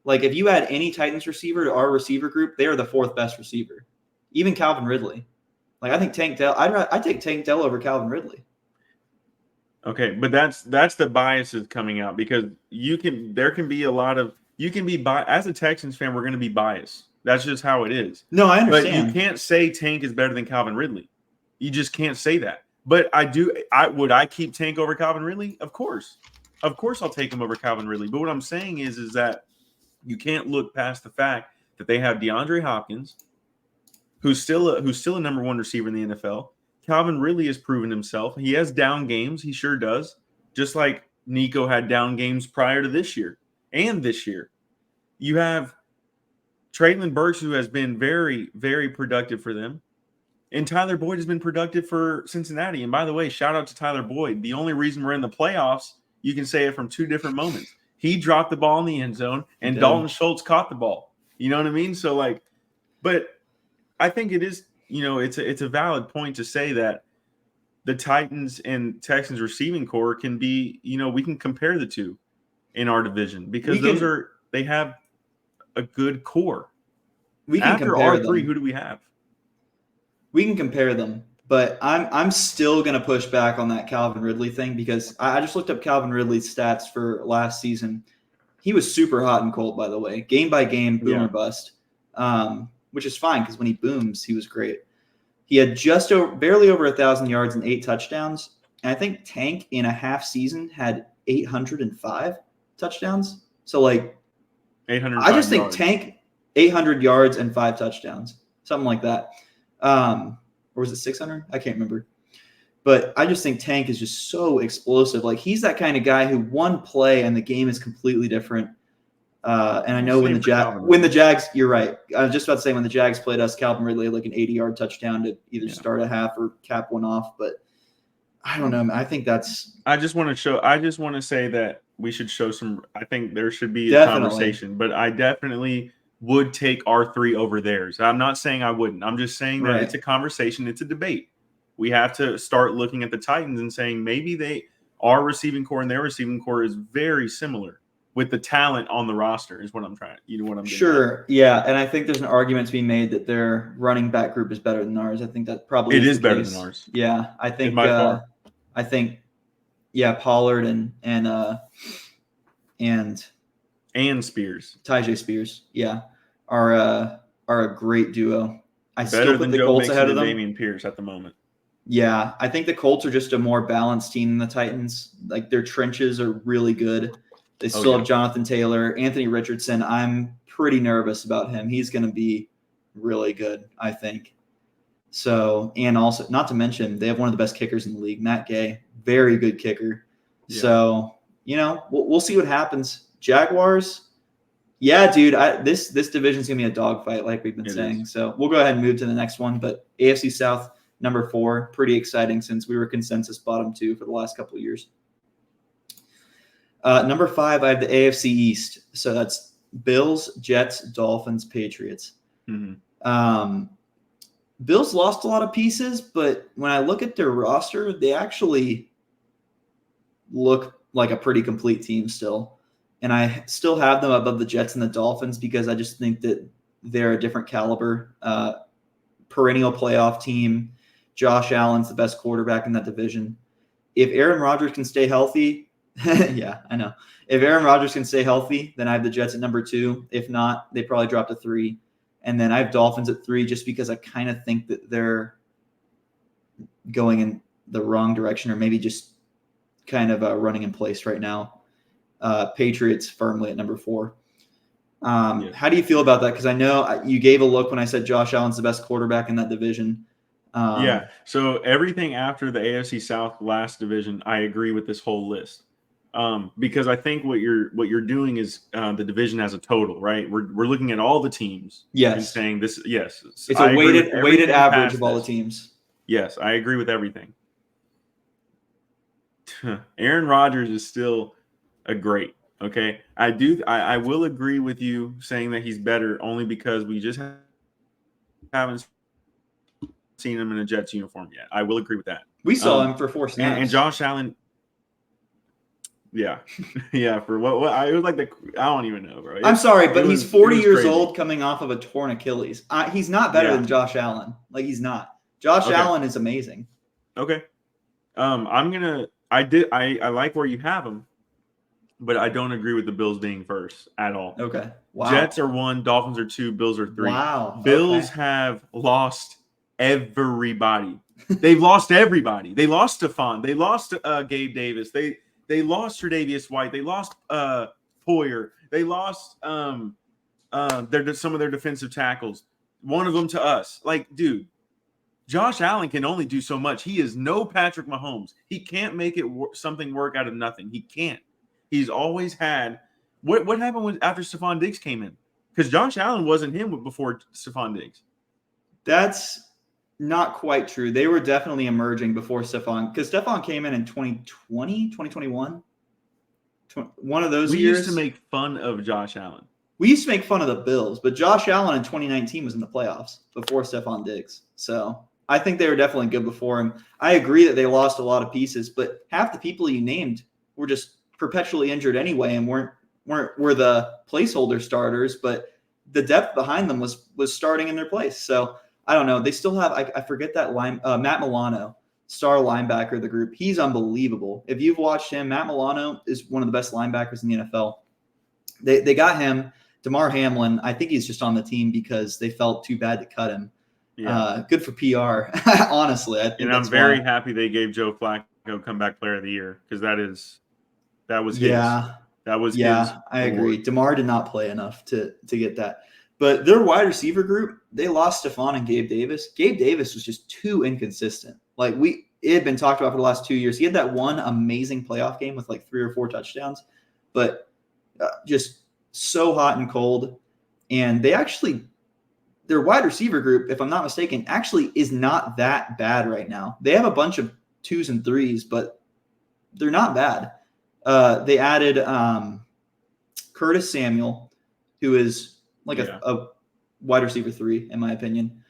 S2: Like, if you add any Titans receiver to our receiver group, they are the 4th best receiver. Even Calvin Ridley. Like, I think Tank Dell. I take Tank Dell over Calvin Ridley.
S3: Okay, but that's the biases coming out because you can be as a Texans fan, we're going to be biased. That's just how it is.
S2: No, I understand.
S3: But you can't say Tank is better than Calvin Ridley. You just can't say that. But would I keep Tank over Calvin Ridley? Of course. Of course I'll take him over Calvin Ridley. But what I'm saying is that you can't look past the fact that they have DeAndre Hopkins, who's still a number 1 receiver in the NFL. Calvin Ridley has proven himself. He has down games. He sure does. Just like Nico had down games prior to this year and this year. You have Traylon Burks, who has been very, very productive for them. And Tyler Boyd has been productive for Cincinnati. And by the way, shout out to Tyler Boyd. The only reason we're in the playoffs, you can say it from 2 different moments. He dropped the ball in the end zone, and Dalton Schultz caught the ball. You know what I mean? So, but I think it is, it's a valid point to say that the Titans and Texans receiving core can be, we can compare the two in our division because they have a good core.
S2: We can
S3: After
S2: compare
S3: our 3,
S2: them.
S3: who do we have?
S2: We can compare them, but I'm still going to push back on that Calvin Ridley thing because I just looked up Calvin Ridley's stats for last season. He was super hot and cold, by the way, game by game, boom or bust, which is fine because when he booms, he was great. He had barely over 1,000 yards and 8 touchdowns. And I think Tank in a half season had 805 touchdowns. So
S3: 805
S2: I just think
S3: yards.
S2: Tank 800 yards and 5 touchdowns, something like that. Or was it 600? I can't remember. But I just think Tank is just so explosive. Like, he's that kind of guy who one play and the game is completely different. And I know when the Jags, you're right. I was just about to say when the Jags played us, Calvin Ridley had an 80-yard touchdown to either start a half or cap one off. But I don't know. I think that's.
S3: I just want to say that we should show some. I think there should be a conversation, but I definitely would take our 3 over theirs. I'm not saying I wouldn't. I'm just saying that it's a conversation. It's a debate. We have to start looking at the Titans and saying maybe our receiving core and their receiving core is very similar with the talent on the roster is what I'm trying. You know what I'm getting
S2: Sure. At. Yeah. And I think there's an argument to be made that their running back group is better than ours. I think that probably
S3: is better than ours.
S2: Yeah. I think, Pollard and
S3: Spears.
S2: Tyjae Spears. Yeah. Are a great duo. I
S3: better
S2: still put the Colts ahead of them.
S3: Damian Pierce at the moment.
S2: Yeah. I think the Colts are just a more balanced team than the Titans. Like, their trenches are really good. They still have Jonathan Taylor, Anthony Richardson. I'm pretty nervous about him. He's going to be really good, I think. So, and also, not to mention, they have one of the best kickers in the league, Matt Gay. Very good kicker. Yeah. So, we'll see what happens. Jaguars, yeah, dude, this division's going to be a dogfight like we've been saying. So we'll go ahead and move to the next one. But AFC South, number 4, pretty exciting since we were consensus bottom 2 for the last couple of years. Number 5, I have the AFC East. So that's Bills, Jets, Dolphins, Patriots.
S3: Mm-hmm.
S2: Bills lost a lot of pieces, but when I look at their roster, they actually look like a pretty complete team still. And I still have them above the Jets and the Dolphins because I just think that they're a different caliber. Perennial playoff team. Josh Allen's the best quarterback in that division. If Aaron Rodgers can stay healthy, yeah, I know. If Aaron Rodgers can stay healthy, then I have the Jets at number 2. If not, they probably drop to 3. And then I have Dolphins at 3 just because I kind of think that they're going in the wrong direction or maybe just kind of running in place right now. Patriots firmly at number 4. How do you feel about that? Because I know you gave a look when I said Josh Allen's the best quarterback in that division.
S3: So everything after the AFC South last division, I agree with this whole list. Because I think what you're doing is the division as a total, right? We're looking at all the teams and
S2: Yes.
S3: saying this. Yes,
S2: It's
S3: I
S2: a
S3: agree with
S2: weighted
S3: everything
S2: average
S3: past
S2: of all
S3: this.
S2: the teams.
S3: Yes, I agree with everything. Aaron Rodgers is still a great. Okay, I will agree with you saying that he's better only because we just haven't seen him in a Jets uniform yet. I will agree with that.
S2: We saw him for 4 snaps.
S3: And Josh Allen. Yeah, yeah. For what it was like I don't even know, bro.
S2: I'm sorry, but he's 40 years
S3: crazy.
S2: old coming off of a torn Achilles. He's not better than Josh Allen. Like, he's not. Josh Allen is amazing.
S3: Okay. I like where you have him, but I don't agree with the Bills being first at all.
S2: Okay. Wow.
S3: Jets are 1, Dolphins are 2, Bills are 3.
S2: Wow.
S3: Bills have lost everybody. They've lost everybody. They lost Stephon. They lost Gabe Davis. They lost Tre'Davious White. They lost Poyer. They lost some of their defensive tackles. One of them to us. Like, dude, Josh Allen can only do so much. He is no Patrick Mahomes. He can't make it something work out of nothing. He can't. He's always had – what happened after Stephon Diggs came in? Because Josh Allen wasn't him before Stephon Diggs.
S2: That's not quite true. They were definitely emerging before Stephon, because Stephon came in 2020, 2021. One of those years.
S3: We used to make fun of Josh Allen.
S2: We used to make fun of the Bills, but Josh Allen in 2019 was in the playoffs before Stephon Diggs. So I think they were definitely good before him. I agree that they lost a lot of pieces, but half the people you named were just perpetually injured anyway and were the placeholder starters, but the depth behind them was starting in their place. So I don't know. They still have, I forget that Matt Milano, star linebacker of the group. He's unbelievable. If you've watched him, Matt Milano is one of the best linebackers in the NFL. They got him. DeMar Hamlin, I think he's just on the team because they felt too bad to cut him. Yeah. Good for PR, honestly. I think
S3: and I'm very happy they gave Joe Flacco comeback player of the year, because that was his. That was his.
S2: I agree. DeMar did not play enough to get that. But their wide receiver group, they lost Stephon and Gabe Davis. Gabe Davis was just too inconsistent. Like, it had been talked about for the last 2 years. He had that one amazing playoff game with like 3 or 4 touchdowns, but just so hot and cold. And their wide receiver group, if I'm not mistaken, actually is not that bad right now. They have a bunch of 2s and 3s, but they're not bad. They added Curtis Samuel, who is like a wide receiver 3, in my opinion.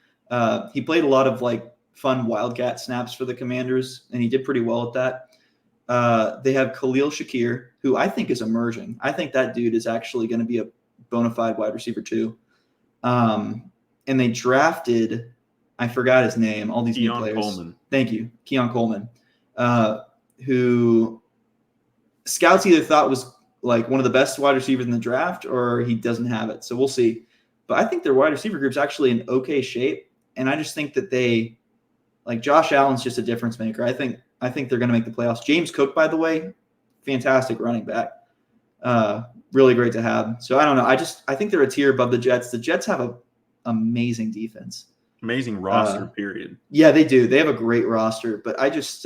S2: He played a lot of like fun Wildcat snaps for the Commanders, and he did pretty well at that. They have Khalil Shakir, who I think is emerging. I think that dude is actually going to be a bona fide wide receiver too. And they drafted, I forgot his name, all these new players.
S3: Coleman.
S2: Thank you. Keon Coleman, who scouts either thought was like one of the best wide receivers in the draft, or he doesn't have it. So we'll see. But I think their wide receiver group's actually in okay shape. And I just think that Josh Allen's just a difference maker. I think they're going to make the playoffs. James Cook, by the way, fantastic running back. Really great to have. So I don't know. I think they're a tier above the Jets. The Jets have an amazing defense.
S3: Amazing roster, period.
S2: Yeah, they do. They have a great roster. But I just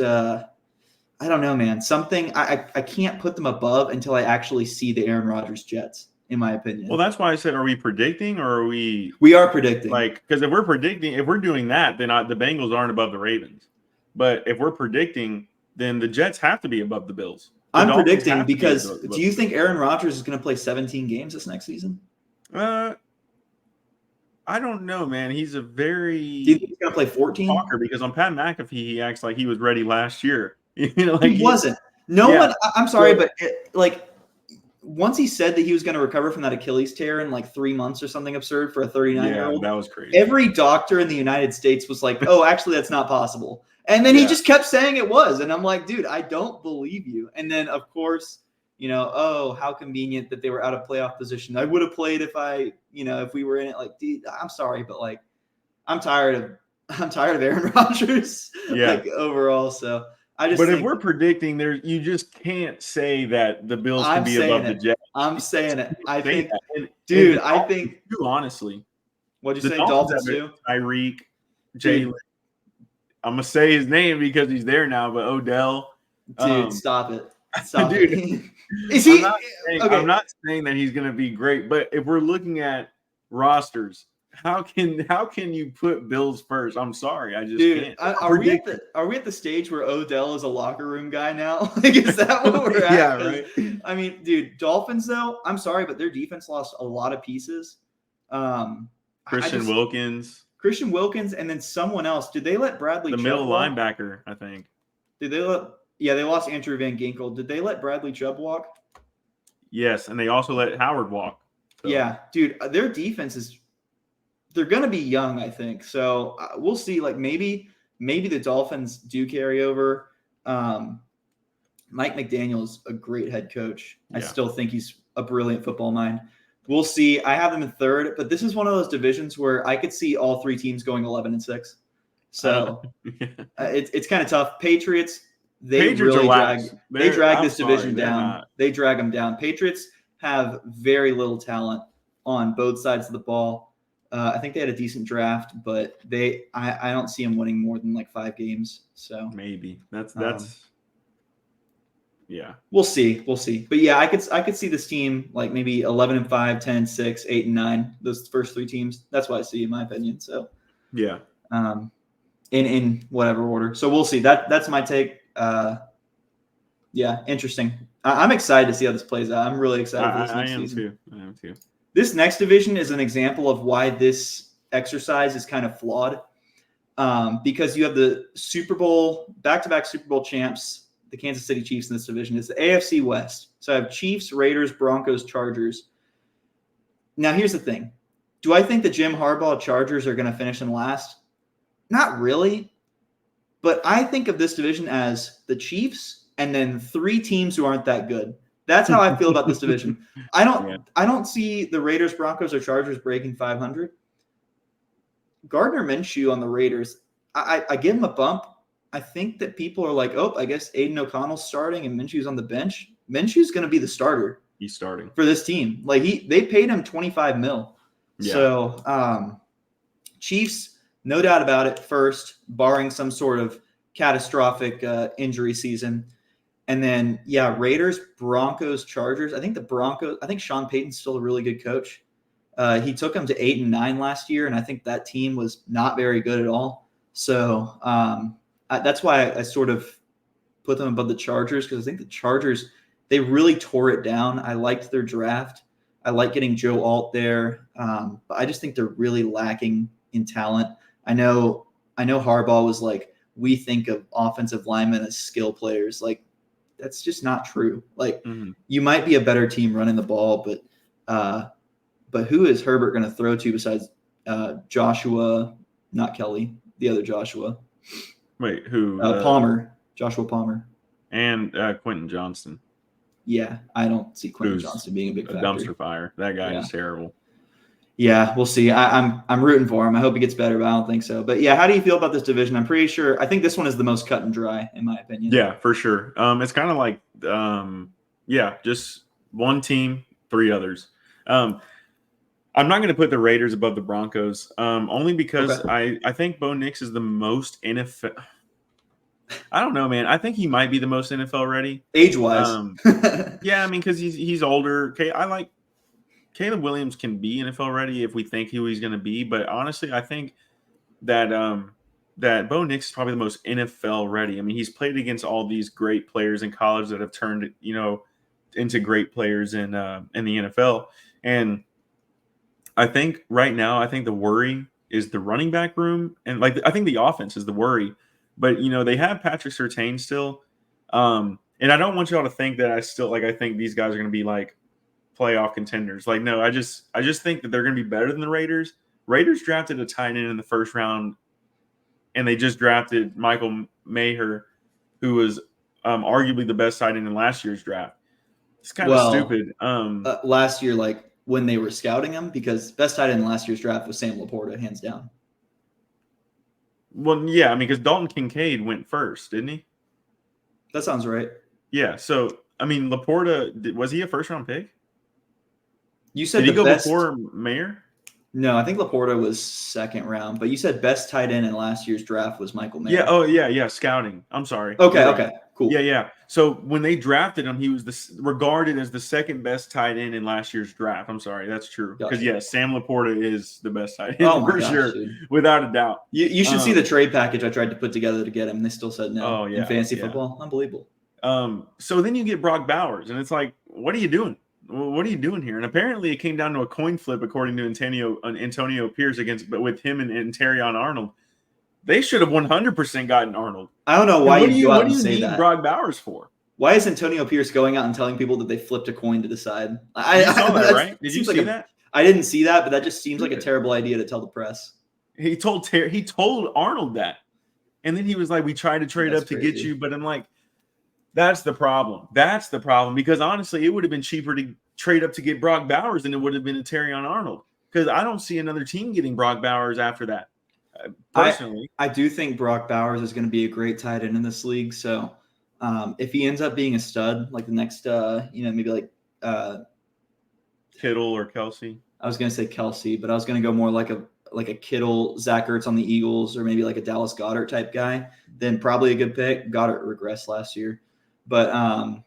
S2: I don't know, man. Something I can't put them above until I actually see the Aaron Rodgers Jets, in my opinion.
S3: Well, that's why I said, are we predicting or are we?
S2: We are predicting.
S3: Because if we're doing that, then the Bengals aren't above the Ravens. But if we're predicting, then the Jets have to be above the Bills.
S2: I'm predicting because do you think Aaron Rodgers is going to play 17 games this next season?
S3: I don't know, man. He's a very. Do
S2: you think he's going to play 14?
S3: Talker, because on Pat McAfee, he acts like he was ready last year.
S2: He wasn't. No one. I'm sorry, but once he said that he was going to recover from that Achilles tear in like 3 months or something absurd for a 39-year-old,
S3: that was crazy.
S2: Every doctor in the United States was like, "Oh, actually, that's not possible." And then he just kept saying it was, and I'm like, "Dude, I don't believe you." And then, of course, oh, how convenient that they were out of playoff position. I would have played if if we were in it. Like, dude, I'm sorry, but like, I'm tired of Aaron Rodgers. Overall, so.
S3: But if we're predicting, you just can't say that the Bills can be above the Jets.
S2: I'm saying it. I think,
S3: honestly.
S2: What'd you say? Dolphins too?
S3: Tyreek, Jalen. I'm gonna say his name because he's there now, but Odell.
S2: Dude, stop it. Stop
S3: Dude,
S2: it. Is he?
S3: I'm not saying that he's going to be great, but if we're looking at rosters, how can you put Bills first? I'm sorry, I just can't.
S2: Are we at the stage where Odell is a locker room guy now? Like, is that what we're at?
S3: Yeah, right.
S2: I mean, dude, Dolphins though. I'm sorry, but their defense lost a lot of pieces.
S3: Christian
S2: Wilkins, and then someone else. Did they let Bradley?
S3: The
S2: Chubb
S3: middle
S2: walk?
S3: linebacker, I think.
S2: Did they let? Yeah, they lost Andrew Van Ginkel. Did they let Bradley Chubb walk?
S3: Yes, and they also let Howard walk. So.
S2: Yeah, dude, their defense is. They're going to be young, I think. So we'll see. Like maybe the Dolphins do carry over. Mike McDaniel's a great head coach. Yeah. I still think he's a brilliant football mind. We'll see. I have them in third, but this is one of those divisions where I could see all three teams going 11-6. So it's kind of tough. Patriots really drag this division down. They drag them down. Patriots have very little talent on both sides of the ball. I think they had a decent draft, but I don't see them winning more than like 5 games. So
S3: maybe that's yeah.
S2: We'll see. But yeah, I could see this team like maybe 11-5, 10-6, 8-9. Those first 3 teams. That's what I see in my opinion. So
S3: yeah.
S2: In whatever order. So we'll see. That's my take. Yeah, interesting. I'm excited to see how this plays out. I'm really excited for this next season.
S3: I am too.
S2: This next division is an example of why this exercise is kind of flawed, because you have the back-to-back Super Bowl champs, the Kansas City Chiefs in this division. It's the AFC West. So I have Chiefs, Raiders, Broncos, Chargers. Now, here's the thing. Do I think the Jim Harbaugh Chargers are going to finish in last? Not really. But I think of this division as the Chiefs and then 3 teams who aren't that good. That's how I feel about this division. I don't see the Raiders, Broncos, or Chargers breaking 500. Gardner Minshew on the Raiders, I give him a bump. I think that people are like, oh, I guess Aiden O'Connell's starting and Minshew's on the bench. Minshew's going to be the starter.
S3: He's starting
S2: for this team. Like they paid him $25 million. Yeah. So Chiefs, no doubt about it. First, barring some sort of catastrophic injury season. And then, Raiders, Broncos, Chargers. I think Sean Payton's still a really good coach. He took them to 8-9 last year, and I think that team was not very good at all. So that's why I sort of put them above the Chargers, because I think the Chargers, they really tore it down. I liked their draft. I like getting Joe Alt there, but I just think they're really lacking in talent. I know Harbaugh was like, we think of offensive linemen as skill players. Like, that's just not true. Like, you might be a better team running the ball, but who is Herbert going to throw to besides Joshua, not Kelly, the other Joshua?
S3: Wait, who?
S2: Palmer, Joshua Palmer.
S3: And Quentin Johnston.
S2: Yeah, I don't see Quentin Johnston being a big factor.
S3: Dumpster fire. That guy is terrible.
S2: Yeah, we'll see. I'm rooting for him. I hope he gets better, but I don't think so. But yeah, how do you feel about this division? I'm pretty sure. I think this one is the most cut and dry, in my opinion.
S3: Yeah, for sure. It's kind of like, just one team, 3 others. I'm not going to put the Raiders above the Broncos, only because I think Bo Nix is the most NFL. I don't know, man. I think he might be the most NFL ready,
S2: age-wise.
S3: Yeah, I mean, because he's older. Okay, I like Caleb Williams can be NFL ready if we think who he's going to be, but honestly, I think that that Bo Nix is probably the most NFL ready. I mean, he's played against all these great players in college that have turned into great players in the NFL, and I think right now, the worry is the running back room, and I think the offense is the worry. But they have Patrick Surtain still, and I don't want y'all to think that I think these guys are going to be like playoff contenders. Like, no, I just think that they're going to be better than the Raiders. Raiders drafted a tight end in the first round, and they just drafted Michael Mayer, who was arguably the best tight end in last year's draft. It's kind of stupid.
S2: Last year, like when they were scouting him, because best tight end in last year's draft was Sam Laporta, hands down.
S3: Well, yeah, I mean, because Dalton Kincaid went first, didn't he?
S2: That sounds right.
S3: Yeah, so, I mean, Laporta, was he a first-round pick?
S2: You said
S3: Did he go before Mayer?
S2: No, I think Laporta was second round, but you said best tight end in last year's draft was Michael Mayer.
S3: Yeah. Oh, yeah. Scouting. I'm sorry.
S2: Okay.
S3: You're
S2: Okay.
S3: right.
S2: Cool.
S3: Yeah. So when they drafted him, he was regarded as the second best tight end in last year's draft. I'm sorry, that's true. Because
S2: Gotcha.
S3: Sam Laporta is the best tight
S2: Oh
S3: end
S2: my
S3: for
S2: gosh,
S3: sure,
S2: dude.
S3: without a doubt.
S2: You should see the trade package I tried to put together to get him. They still said no.
S3: Oh, yeah,
S2: In fantasy
S3: yeah.
S2: football, unbelievable.
S3: So then you get Brock Bowers, and it's like, what are you doing? What are you doing here? And apparently, it came down to a coin flip, according to Antonio Pierce with him and Terrion Arnold. They should have 100% gotten Arnold.
S2: I don't know why you go out and say
S3: need
S2: that.
S3: Brock Bowers for?
S2: Why is Antonio Pierce going out and telling people that they flipped a coin to decide?
S3: You saw that, right? Did you see that?
S2: I didn't see that, but that just seems like a terrible idea to tell the press.
S3: He told Arnold that, and then he was like, "We tried to trade up to get you," but I'm like, that's the problem. That's the problem, because honestly, it would have been cheaper to trade up to get Brock Bowers than it would have been to Terrion Arnold, because I don't see another team getting Brock Bowers after that. Personally,
S2: I do think Brock Bowers is going to be a great tight end in this league. So if he ends up being a stud, like the next, maybe like
S3: Kittle or Kelsey.
S2: I was going to say Kelsey, but I was going to go more like a Kittle, Zach Ertz on the Eagles, or maybe like a Dallas Goedert type guy. Then probably a good pick. Goedert regressed last year, but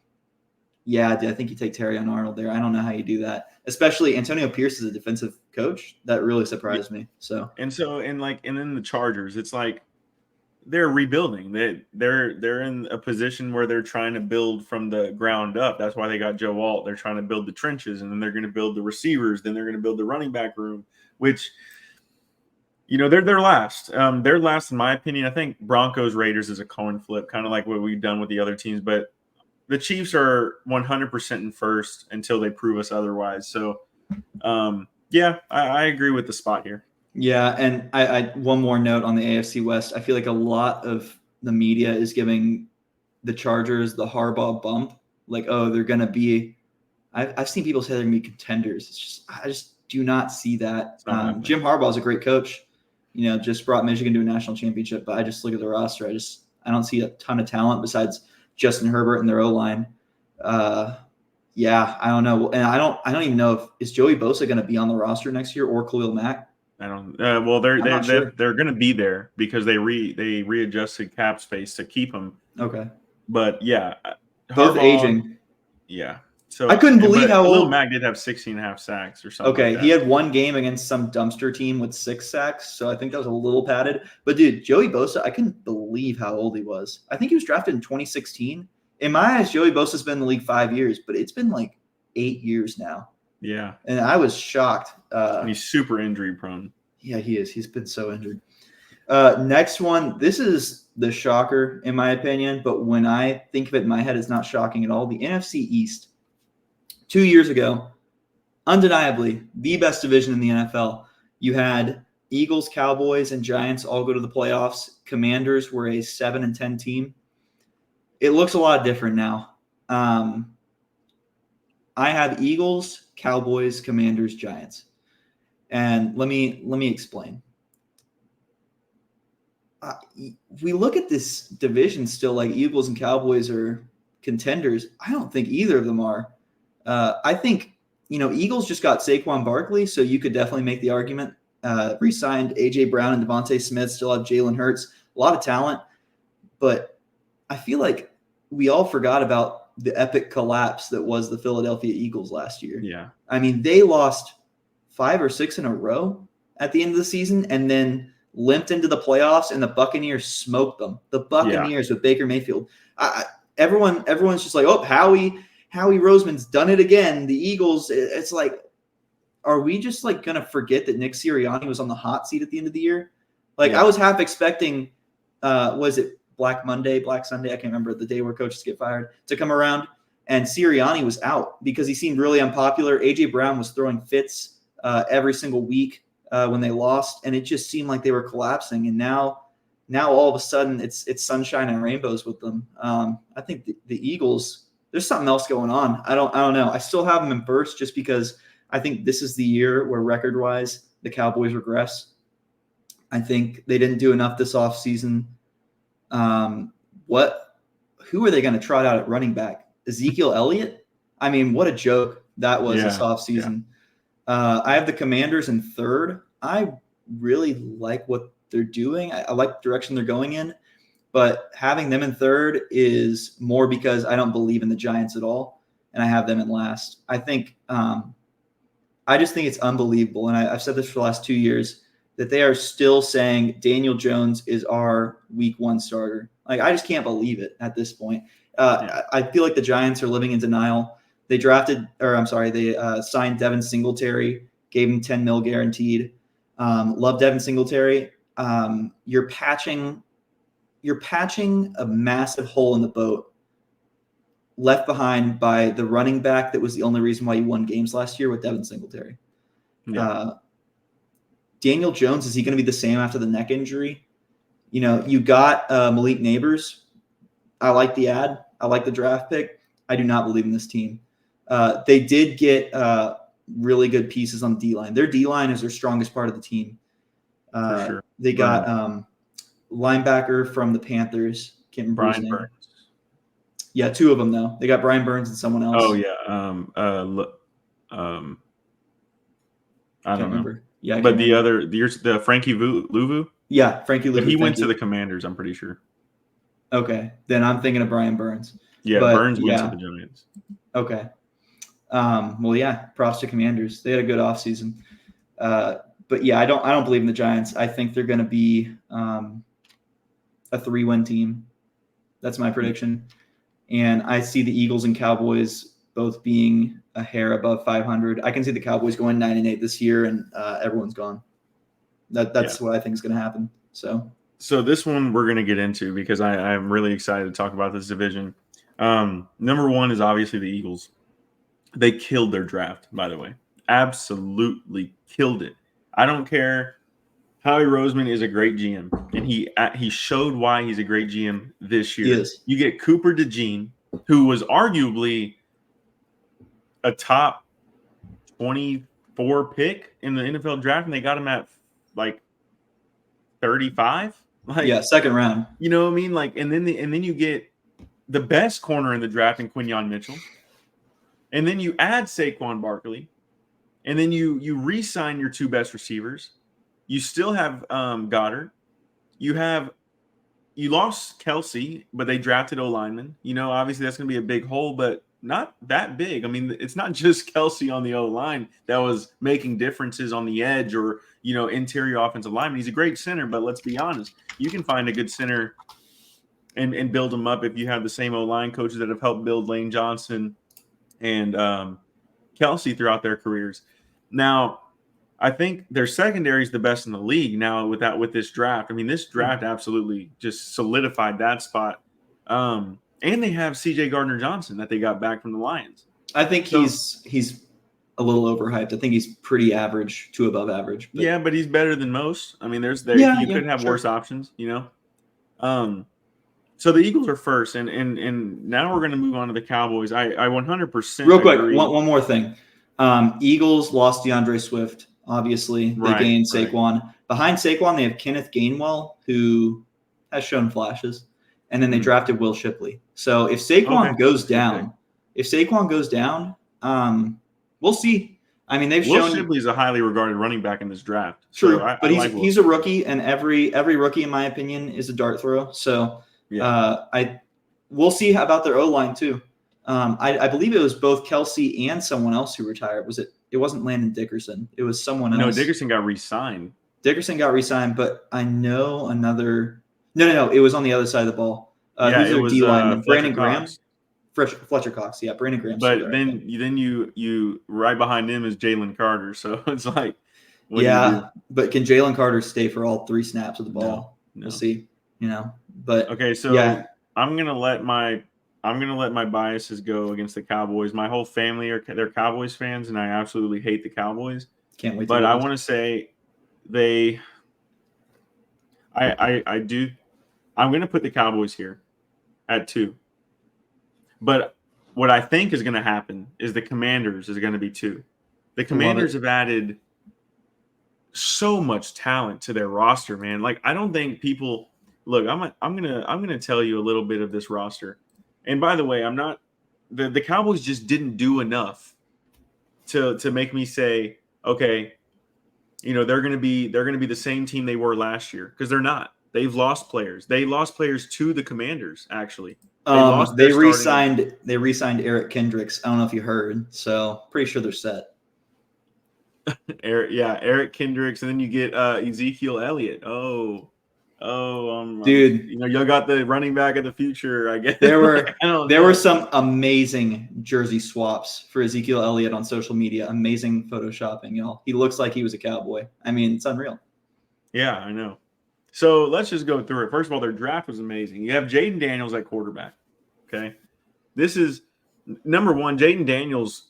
S2: yeah, I think you take Terrion Arnold there. I don't know how you do that, especially Antonio Pierce is a defensive coach. That really surprised me. And
S3: then the Chargers, it's like they're rebuilding. They're in a position where they're trying to build from the ground up. That's why they got Joe Alt. They're trying to build the trenches, and then they're going to build the receivers. Then they're going to build the running back room, which, they're last. They're last in my opinion. I think Broncos Raiders is a coin flip, kind of like what we've done with the other teams, but the Chiefs are 100% in first until they prove us otherwise. So, I agree with the spot here.
S2: Yeah, and I one more note on the AFC West. I feel like a lot of the media is giving the Chargers the Harbaugh bump. Like, oh, they're going to be – I've seen people say they're going to be contenders. I just do not see that. Jim Harbaugh is a great coach. Just brought Michigan to a national championship. But I just look at the roster. I don't see a ton of talent besides Justin Herbert and their O-line. I don't know. And I don't even know is Joey Bosa going to be on the roster next year or Khalil Mack?
S3: I don't. Well, they're going to be there because they readjusted cap space to keep them.
S2: Okay.
S3: But yeah,
S2: both aging.
S3: Yeah. So
S2: I couldn't believe how
S3: Khalil
S2: old
S3: Mack did have 16.5 sacks or something.
S2: Okay,
S3: like that.
S2: He had one game against some dumpster team with 6 sacks, so I think that was a little padded. But dude, Joey Bosa, I couldn't believe how old he was. I think he was drafted in 2016. In my eyes, Joey Bosa's been in the league 5 years, but it's been like 8 years now.
S3: Yeah.
S2: And I was shocked.
S3: And he's super injury prone.
S2: Yeah, he is. He's been so injured. Next one. This is the shocker, in my opinion. But when I think of it in my head, it's not shocking at all. The NFC East, 2 years ago, undeniably the best division in the NFL. You had Eagles, Cowboys, and Giants all go to the playoffs. Commanders were a 7-10 team. It looks a lot different now. I have Eagles, Cowboys, Commanders, Giants. And let me explain. We look at this division still like Eagles and Cowboys are contenders. I don't think either of them are. I think, Eagles just got Saquon Barkley, so you could definitely make the argument. Re-signed A.J. Brown and Devontae Smith, still have Jalen Hurts. A lot of talent. But I feel like we all forgot about the epic collapse that was the Philadelphia Eagles last year.
S3: Yeah.
S2: I mean, they lost 5 or 6 in a row at the end of the season and then limped into the playoffs, and the Buccaneers smoked them. The Buccaneers with Baker Mayfield. Everyone's just like, oh, Howie Roseman's done it again. The Eagles, it's like, are we just like going to forget that Nick Sirianni was on the hot seat at the end of the year? Like, I was half expecting, was it Black Monday, Black Sunday? I can't remember the day where coaches get fired to come around. And Sirianni was out because he seemed really unpopular. A.J. Brown was throwing fits every single week when they lost, and it just seemed like they were collapsing. And now all of a sudden it's sunshine and rainbows with them. I think the Eagles, there's something else going on. I don't know. I still have them in first just because I think this is the year where record-wise the Cowboys regress. I think they didn't do enough this offseason. Who are they going to trot out at running back? Ezekiel Elliott? I mean, what a joke that was this offseason. I have the Commanders in third. I really like what they're doing. I like the direction they're going in, but having them in third is more because I don't believe in the Giants at all, and I have them in last. I think I just think it's unbelievable, and I've said this for the last 2 years, that they are still saying Daniel Jones is our week 1 starter. Like, I just can't believe it at this point. I feel like the Giants are living in denial. They signed Devin Singletary, gave him $10 million guaranteed. Love Devin Singletary. You're patching a massive hole in the boat left behind by the running back that was the only reason why you won games last year with Devin Singletary.
S3: Yeah.
S2: Daniel Jones, is he going to be the same after the neck injury? You got Malik Neighbors. I like the ad. I like the draft pick. I do not believe in this team. They did get really good pieces on the D-line. Their D-line is their strongest part of the team.
S3: For sure.
S2: They got linebacker from the Panthers. Can't remember his name.
S3: Burns.
S2: Yeah, 2 of them, though. They got Brian Burns and someone else.
S3: Oh, yeah. I don't
S2: remember.
S3: know.
S2: Yeah,
S3: but the Frankie Louvu?
S2: Yeah, Frankie Louvu.
S3: But he went to the Commanders, I'm pretty sure.
S2: Okay, then I'm thinking of Brian Burns.
S3: Yeah, Burns went to the Giants.
S2: Okay. Well, yeah, props to Commanders. They had a good offseason. But yeah, I don't believe in the Giants. I think they're going to be a 3-win team. That's my prediction. And I see the Eagles and Cowboys both being a hair above 500. I can see the Cowboys going 9-8 this year, and everyone's gone. That's what I think is going to happen. So
S3: this one we're going to get into because I'm really excited to talk about this division. Number 1 is obviously the Eagles. They killed their draft, by the way. Absolutely killed it. I don't care. Howie Roseman is a great GM, and he showed why he's a great GM this year.
S2: Yes.
S3: You get Cooper DeJean, who was arguably a top 24 pick in the NFL draft, and they got him at like 35.
S2: Second round.
S3: You know what I mean? And then you get the best corner in the draft in Quinyon Mitchell, and then you add Saquon Barkley, and then you re-sign your 2 best receivers. You still have Goddard. You lost Kelsey, but they drafted O-lineman. Obviously that's going to be a big hole, but not that big. I mean, it's not just Kelsey on the O-line that was making differences on the edge or, interior offensive lineman. He's a great center, but let's be honest. You can find a good center and build them up if you have the same O-line coaches that have helped build Lane Johnson and Kelsey throughout their careers. Now, I think their secondary is the best in the league now with this draft. I mean, this draft absolutely just solidified that spot. And they have C.J. Gardner-Johnson that they got back from the Lions.
S2: I think he's a little overhyped. I think he's pretty average to above average.
S3: But. Yeah, but he's better than most. I mean, you couldn't have worse options, So the Eagles are first, and now we're going to move on to the Cowboys. I 100%
S2: real quick,
S3: agree.
S2: one more thing. Eagles lost DeAndre Swift. Obviously, they gained Saquon. Right. Behind Saquon, they have Kenneth Gainwell, who has shown flashes, and then they drafted Will Shipley. So if Saquon goes down, we'll see. I mean, Will
S3: Shipley is a highly regarded running back in this draft.
S2: True, so but he's a rookie, and every rookie, in my opinion, is a dart throw. So we'll see about their O-line too. I believe it was both Kelsey and someone else who retired. It wasn't Landon Dickerson. It was someone else.
S3: No, Dickerson got re-signed. But I know another.
S2: No. It was on the other side of the ball.
S3: It was
S2: D-lineman? Brandon Graham.
S3: Cox.
S2: Fletcher Cox. Yeah, Brandon Graham.
S3: But then you right behind him is Jalen Carter. So it's like,
S2: but can Jalen Carter stay for all 3 snaps of the ball?
S3: No.
S2: We'll see. But
S3: okay, so I'm gonna let my biases go against the Cowboys. My whole family they're Cowboys fans, and I absolutely hate the Cowboys.
S2: Can't wait.
S3: But I want to say I do. I'm going to put the Cowboys here at 2. But what I think is going to happen is the Commanders is going to be 2. The Commanders have added so much talent to their roster, man. Like, I don't think people look. I'm gonna tell you a little bit of this roster. And by the way, the Cowboys just didn't do enough to make me say okay, they're going to be the same team they were last year, because they're not. They've lost players. They lost players to the Commanders. Actually, they lost
S2: They
S3: their starting.
S2: re-signed Eric Kendricks. I don't know if you heard. So pretty sure they're set.
S3: Eric Kendricks, and then you get Ezekiel Elliott.
S2: Dude,
S3: you got the running back of the future, I guess.
S2: there were
S3: I don't
S2: there
S3: know.
S2: were some amazing jersey swaps for Ezekiel Elliott on social media. Amazing photoshopping, y'all. He looks like he was a Cowboy. I mean, it's unreal.
S3: Yeah, I know. So let's just go through it. First of all, their draft was amazing. You have Jaden Daniels at quarterback. Okay, this is number one. Jaden Daniels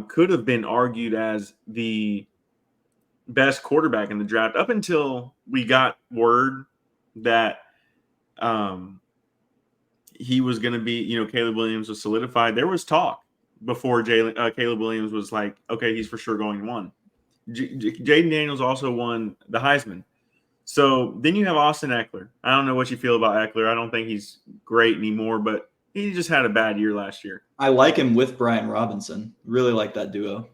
S3: could have been argued as the best quarterback in the draft up until we got word that he was going to be, Caleb Williams was solidified. There was talk before Caleb Williams was like, okay, he's for sure going one. Jaden Daniels also won the Heisman. So then you have Austin Eckler. I don't know what you feel about Eckler. I don't think he's great anymore, but he just had a bad year last year.
S2: I like him with Brian Robinson. Really like that duo.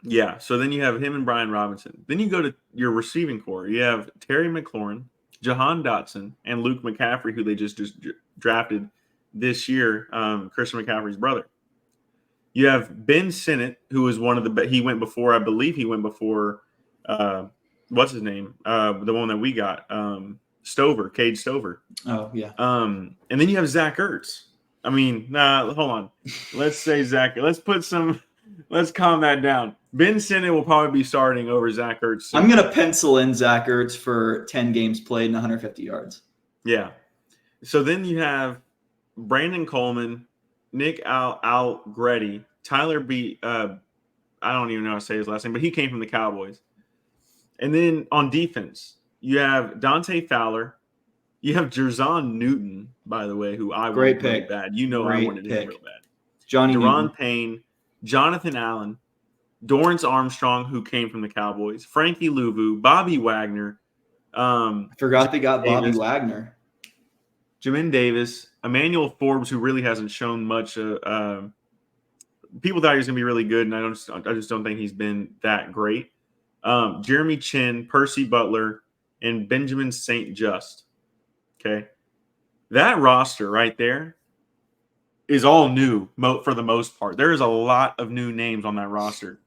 S3: Yeah, so then you have him and Brian Robinson. Then you go to your receiving core. You have Terry McLaurin, Jahan Dotson, and Luke McCaffrey, who they just drafted this year, Christian McCaffrey's brother. You have Ben Sinnott, who is one of the – he went before – I believe he went before what's his name? The one that we got, Stover, Cade Stover.
S2: Oh, yeah.
S3: And then you have Zach Ertz. I mean, hold on. Let's say Zach – let's calm that down. Ben Sinnott will probably be starting over Zach Ertz soon.
S2: I'm going to pencil in Zach Ertz for 10 games played and 150 yards.
S3: Yeah. So then you have Brandon Coleman, Nick Algretti, Tyler B. I don't even know how to say his last name, but he came from the Cowboys. And then on defense, you have Dante Fowler. You have Jerzon Newton, by the way, who I wanted really bad. I wanted him real bad. Deron Payne, Jonathan Allen, Dorrance Armstrong, who came from the Cowboys, Frankie Louvu, Bobby Wagner.
S2: I forgot they got Bobby Wagner.
S3: Jamin Davis, Emmanuel Forbes, who really hasn't shown much. People thought he was going to be really good, and I just don't think he's been that great. Jeremy Chin, Percy Butler, and Benjamin St. Just. Okay. That roster right there is all new for the most part. There is a lot of new names on that roster.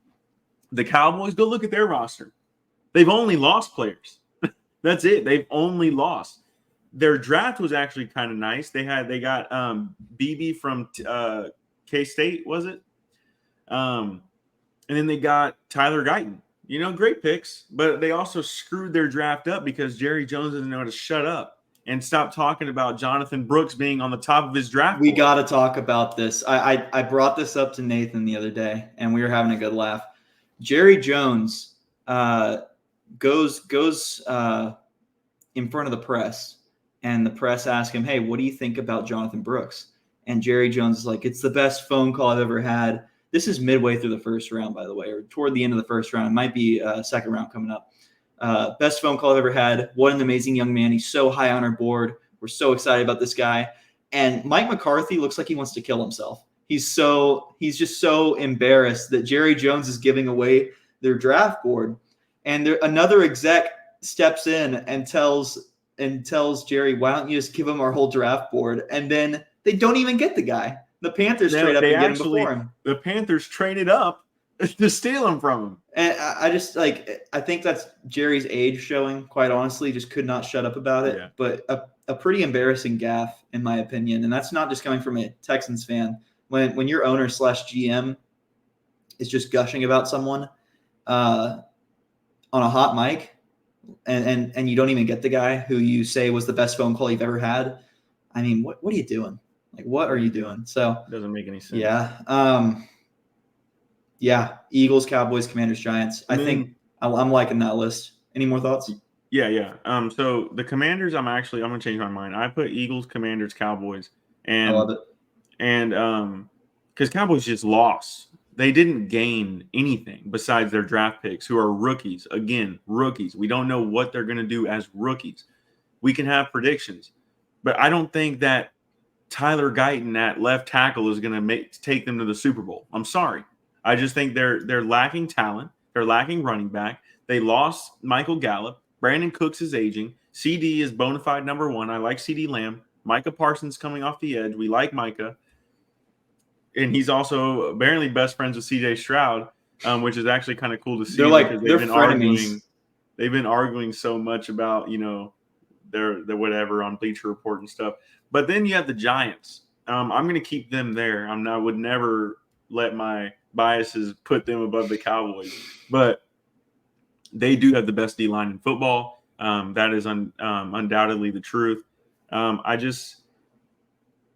S3: The Cowboys, go look at their roster. They've only lost players. That's it. They've only lost. Their draft was actually kind of nice. They got BB from K-State, was it? And then they got Tyler Guyton. Great picks, but they also screwed their draft up because Jerry Jones doesn't know how to shut up and stop talking about Jonathan Brooks being on the top of his draft.
S2: We got to talk about this. I brought this up to Nathan the other day, and we were having a good laugh. Jerry Jones goes in front of the press, and the press asks him, "Hey, what do you think about Jonathan Brooks?" And Jerry Jones is like, "It's the best phone call I've ever had." This is midway through the first round, by the way, or toward the end of the first round. It might be second round coming up. Best phone call I've ever had. What an amazing young man. He's so high on our board. We're so excited about this guy. And Mike McCarthy looks like he wants to kill himself. He's just so embarrassed that Jerry Jones is giving away their draft board. And another exec steps in and tells Jerry, "Why don't you just give him our whole draft board?" And then they don't even get the guy. The Panthers trade up and get him before him.
S3: The Panthers traded up to steal him from him.
S2: And I think that's Jerry's age showing, quite honestly. Just could not shut up about it. Yeah. But a pretty embarrassing gaffe, in my opinion. And that's not just coming from a Texans fan. When your owner / GM is just gushing about someone on a hot mic and you don't even get the guy who you say was the best phone call you've ever had, I mean, what are you doing? Like, what are you doing? So
S3: it doesn't make any sense.
S2: Yeah. Yeah. Eagles, Cowboys, Commanders, Giants. I think I'm liking that list. Any more thoughts?
S3: Yeah. So the Commanders, I'm going to change my mind. I put Eagles, Commanders, Cowboys. And
S2: I love it.
S3: And because Cowboys just lost. They didn't gain anything besides their draft picks, who are rookies. Again, rookies. We don't know what they're going to do as rookies. We can have predictions. But I don't think that Tyler Guyton at left tackle is going to take them to the Super Bowl. I'm sorry. I just think they're lacking talent. They're lacking running back. They lost Michael Gallup. Brandon Cooks is aging. CD is bona fide number one. I like CD Lamb. Micah Parsons coming off the edge. We like Micah. And he's also apparently best friends with CJ Stroud, which is actually kind of cool to see.
S2: They're frenemies.
S3: They've been arguing so much about, their whatever on Bleacher Report and stuff. But then you have the Giants. I'm going to keep them there. I would never let my biases put them above the Cowboys. But they do have the best D-line in football. That is undoubtedly the truth.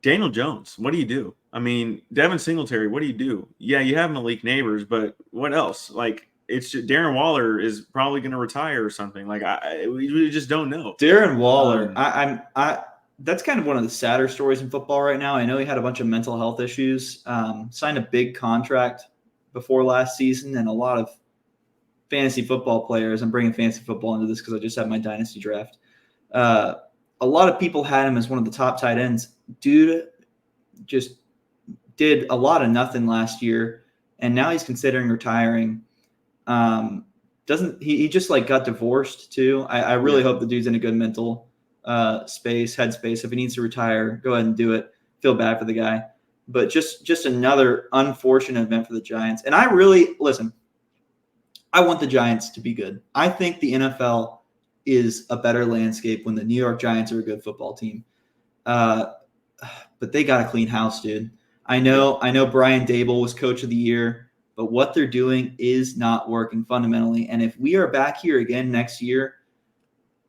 S3: Daniel Jones, what do you do? I mean, Devin Singletary, what do you do? Yeah, you have Malik Neighbors, but what else? Like, it's just, Darren Waller is probably going to retire or something. Like, we just don't know.
S2: Darren Waller, that's kind of one of the sadder stories in football right now. I know he had a bunch of mental health issues, signed a big contract before last season, and a lot of fantasy football players, I'm bringing fantasy football into this because I just had my dynasty draft. A lot of people had him as one of the top tight ends. Dude just did a lot of nothing last year, and now he's considering retiring. He just like got divorced too. I really hope the dude's in a good mental headspace. If he needs to retire, go ahead and do it. Feel bad for the guy, but just another unfortunate event for the Giants. And I want the Giants to be good. I think the NFL is a better landscape when the New York Giants are a good football team. But they got a clean house, dude. I know Brian Dable was coach of the year, but what they're doing is not working fundamentally. And if we are back here again next year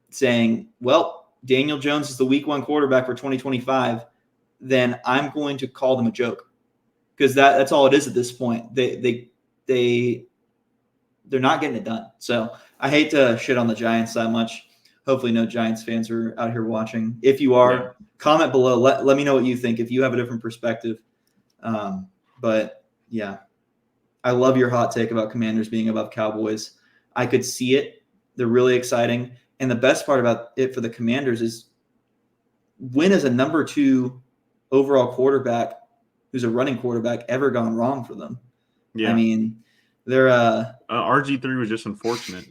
S2: saying, well, Daniel Jones is the week one quarterback for 2025, then I'm going to call them a joke, because that's all it is at this point. They're not getting it done. So I hate to shit on the Giants that much. Hopefully no Giants fans are out here watching. If you are, comment below. Let me know what you think if you have a different perspective. But yeah, I love your hot take about Commanders being above Cowboys. I could see it. They're really exciting. And the best part about it for the Commanders is, when has a number 2 overall quarterback who's a running quarterback ever gone wrong for them? Yeah. I mean, they're
S3: RG3 was just unfortunate,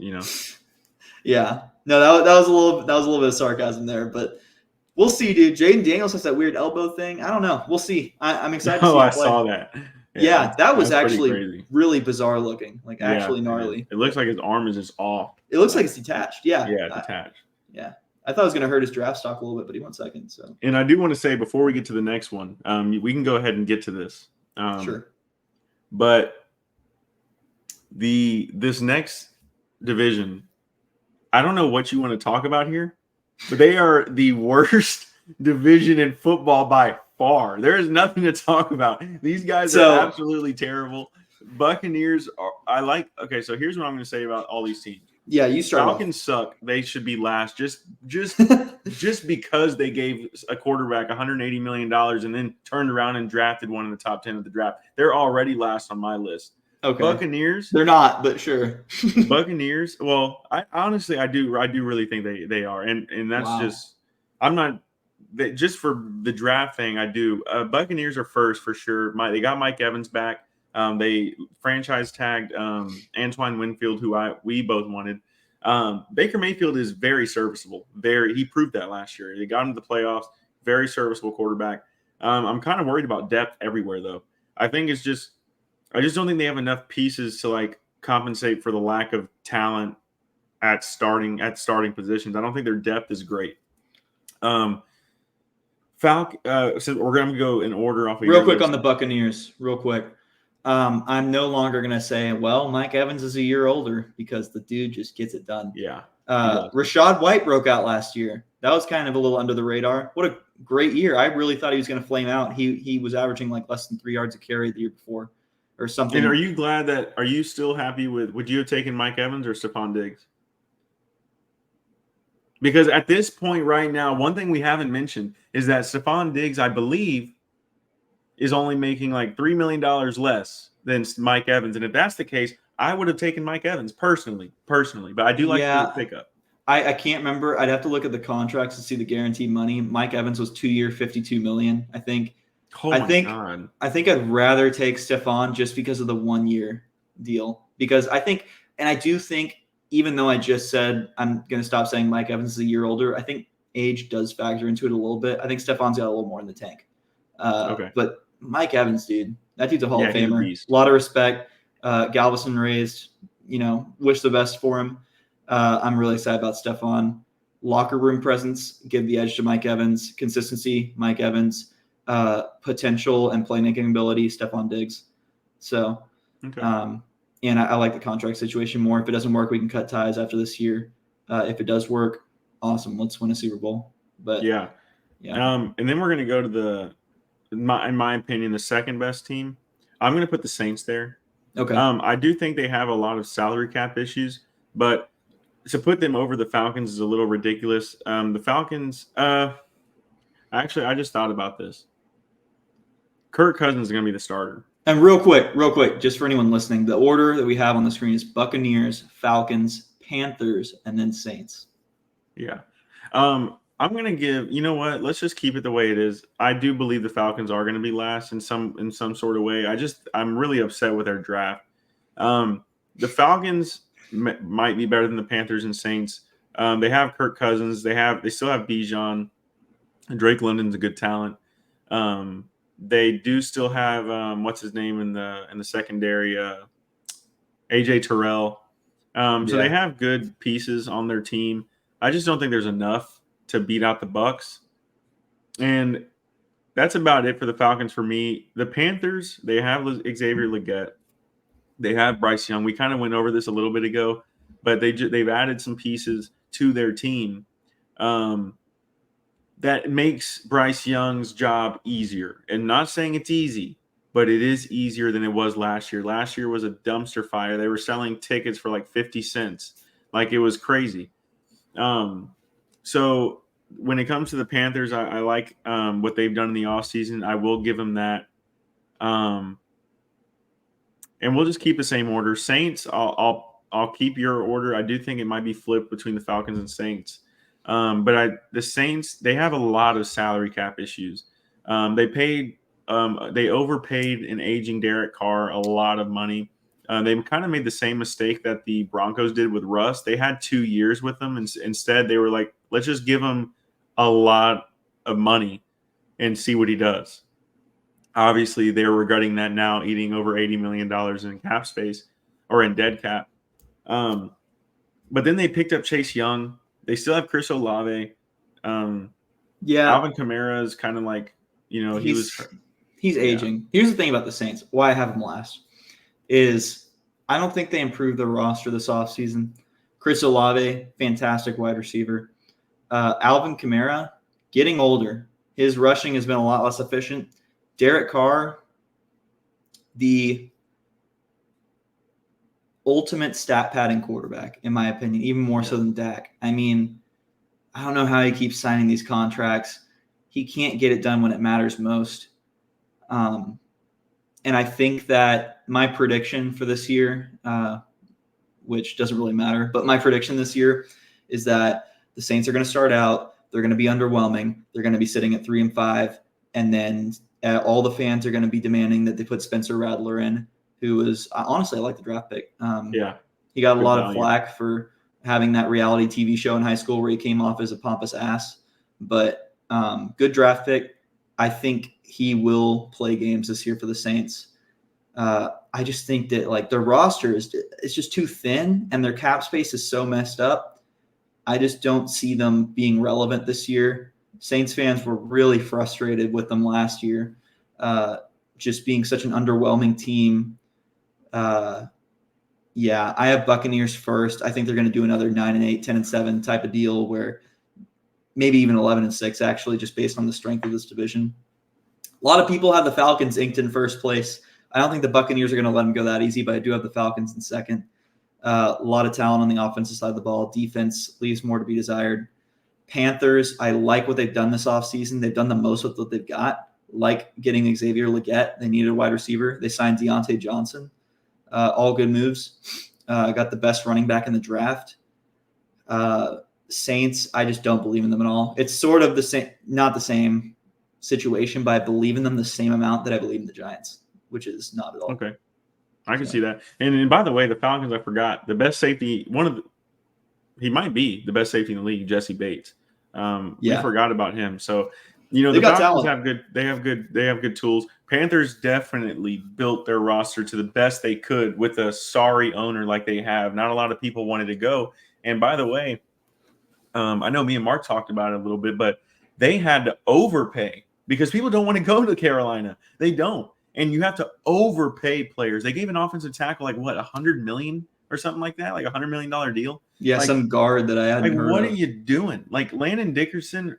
S2: Yeah. No, that was a little bit of sarcasm there, but we'll see, dude. Jaden Daniels has that weird elbow thing. I don't know. We'll see. I'm excited to see
S3: I saw that.
S2: Yeah, that was actually really bizarre looking, like actually gnarly.
S3: Man. It looks like his arm is just off.
S2: It looks like it's detached. Yeah.
S3: Yeah, detached.
S2: I thought it was going to hurt his draft stock a little bit, but he went second. So.
S3: And I do want to say, before we get to the next one, we can go ahead and get to this.
S2: Sure.
S3: But this next division, I don't know what you want to talk about here, but they are the worst division in football by far. There is nothing to talk about. These guys are absolutely terrible. Buccaneers are. Okay, so here's what I'm going to say about all these teams.
S2: Yeah, you start.
S3: Falcons suck. They should be last. Just because they gave a quarterback $180 million and then turned around and drafted one in the top 10 of the draft. They're already last on my list.
S2: Okay.
S3: Buccaneers.
S2: They're not, but sure.
S3: Buccaneers. Well, I honestly do really think they are, and that's just. I'm not. Just for the draft thing, I do. Buccaneers are first for sure. They got Mike Evans back. They franchise tagged Antoine Winfield, who we both wanted. Baker Mayfield is very serviceable. He proved that last year. They got him to the playoffs. Very serviceable quarterback. I'm kind of worried about depth everywhere, though. I just don't think they have enough pieces to compensate for the lack of talent at starting positions. I don't think their depth is great. So we're going to go in order off of
S2: real quick list. On the Buccaneers, real quick. I'm no longer going to say, well, Mike Evans is a year older, because the dude just gets it done.
S3: Yeah.
S2: Rashad White broke out last year. That was kind of a little under the radar. What a great year. I really thought he was going to flame out. He was averaging less than 3 yards a carry the year before or something.
S3: And are you still happy would you have taken Mike Evans or Stephon Diggs? Because at this point right now, one thing we haven't mentioned is that Stephon Diggs, I believe, is only making $3 million less than Mike Evans. And if that's the case, I would have taken Mike Evans personally. But I do like the pickup.
S2: I can't remember. I'd have to look at the contracts to see the guaranteed money. Mike Evans was 2-year, $52 million, I think.
S3: God.
S2: I think I'd rather take Stephon just because of the 1 year deal. Because I think And I do think, even though I just said I'm going to stop saying Mike Evans is a year older, I think age does factor into it a little bit. I think Stephon's got a little more in the tank.
S3: Okay.
S2: But Mike Evans, dude, that dude's a Hall of
S3: he's a
S2: Famer.
S3: beast.
S2: A lot of respect. Galveston raised, wish the best for him. I'm really excited about Stephon. Locker room presence, give the edge to Mike Evans. Consistency, Mike Evans. Potential and playmaking ability, Stephon Diggs. So,
S3: Okay.
S2: and I like the contract situation more. If it doesn't work, we can cut ties after this year. If it does work, awesome. Let's win a Super Bowl. But
S3: yeah.
S2: yeah.
S3: And then we're going to go to in my opinion, the second best team. I'm going to put the Saints there.
S2: Okay.
S3: I do think they have a lot of salary cap issues, but to put them over the Falcons is a little ridiculous. The Falcons, actually, I just thought about this. Kirk Cousins is going to be the starter.
S2: And real quick, just for anyone listening, the order that we have on the screen is Buccaneers, Falcons, Panthers, and then Saints.
S3: Yeah. I'm going to give, you know what? Let's just keep it the way it is. I do believe the Falcons are going to be last in some sort of way. I'm really upset with their draft. The Falcons might be better than the Panthers and Saints. They have Kirk Cousins. They still have Bijan. Drake London's a good talent. They do still have what's his name in the secondary, AJ Terrell. So they have good pieces on their team. I just don't think there's enough to beat out the Bucs. And that's about it for the Falcons for me. The Panthers, they have Xavier Legette. They have Bryce Young. We kind of went over this a little bit ago, but they've added some pieces to their team that makes Bryce Young's job easier. And not saying it's easy, but it is easier than it was last year. Last year was a dumpster fire. They were selling tickets for like 50 cents. Like, it was crazy. So when it comes to the Panthers, I like what they've done in the offseason. I will give them that. And we'll just keep the same order. Saints, I'll keep your order. I do think it might be flipped between the Falcons and Saints. But the Saints, they have a lot of salary cap issues. They overpaid an aging Derek Carr a lot of money. They kind of made the same mistake that the Broncos did with Russ. They had 2 years with him, and instead they were like, let's just give him a lot of money and see what he does. Obviously, they're regretting that now, eating over $80 million in cap space or in dead cap. But then they picked up Chase Young. They still have Chris Olave. Alvin Kamara is kind of like, he's
S2: aging. Here's the thing about the Saints. Why I have them last is I don't think they improved their roster this offseason. Chris Olave, fantastic wide receiver. Alvin Kamara, getting older. His rushing has been a lot less efficient. Derek Carr, the ultimate stat padding quarterback, in my opinion, even more so than Dak. I mean, I don't know how he keeps signing these contracts. He can't get it done when it matters most. And I think that my prediction for this year, which doesn't really matter, but my prediction this year is that the Saints are going to start out. They're going to be underwhelming. They're going to be sitting at 3-5. And then all the fans are going to be demanding that they put Spencer Rattler in, who was honestly, I like the draft pick. He got a lot of flack for having that reality TV show in high school where he came off as a pompous ass, but good draft pick. I think he will play games this year for the Saints. I just think that like their roster is just too thin and their cap space is so messed up. I just don't see them being relevant this year. Saints fans were really frustrated with them last year, just being such an underwhelming team. I have Buccaneers first. I think they're going to do another 9-8, 10-7 type of deal where maybe even 11-6, actually, just based on the strength of this division. A lot of people have the Falcons inked in first place. I don't think the Buccaneers are going to let them go that easy, but I do have the Falcons in second. A lot of talent on the offensive side of the ball. Defense leaves more to be desired. Panthers, I like what they've done this offseason. They've done the most with what they've got, like getting Xavier Legette. They needed a wide receiver. They signed Deontay Johnson. All good moves. Got the best running back in the draft. Saints, I just don't believe in them at all. It's sort of the same, not the same situation, but I believe in them the same amount that I believe in the Giants, which is not at all.
S3: Okay. I can see that. And by the way, the Falcons, I forgot the best safety. He might be the best safety in the league, Jesse Bates. We forgot about him. So,
S2: They
S3: the
S2: got
S3: Falcons
S2: talent.
S3: have good. They have good tools. Panthers definitely built their roster to the best they could with a sorry owner like they have. Not a lot of people wanted to go. And by the way, I know me and Mark talked about it a little bit, but they had to overpay because people don't want to go to Carolina. They don't. And you have to overpay players. They gave an offensive tackle like what, $100 million or something like that, like $100 million deal.
S2: Yeah,
S3: Like,
S2: some guard that I hadn't heard
S3: what
S2: of.
S3: are you doing? Like Landon Dickerson,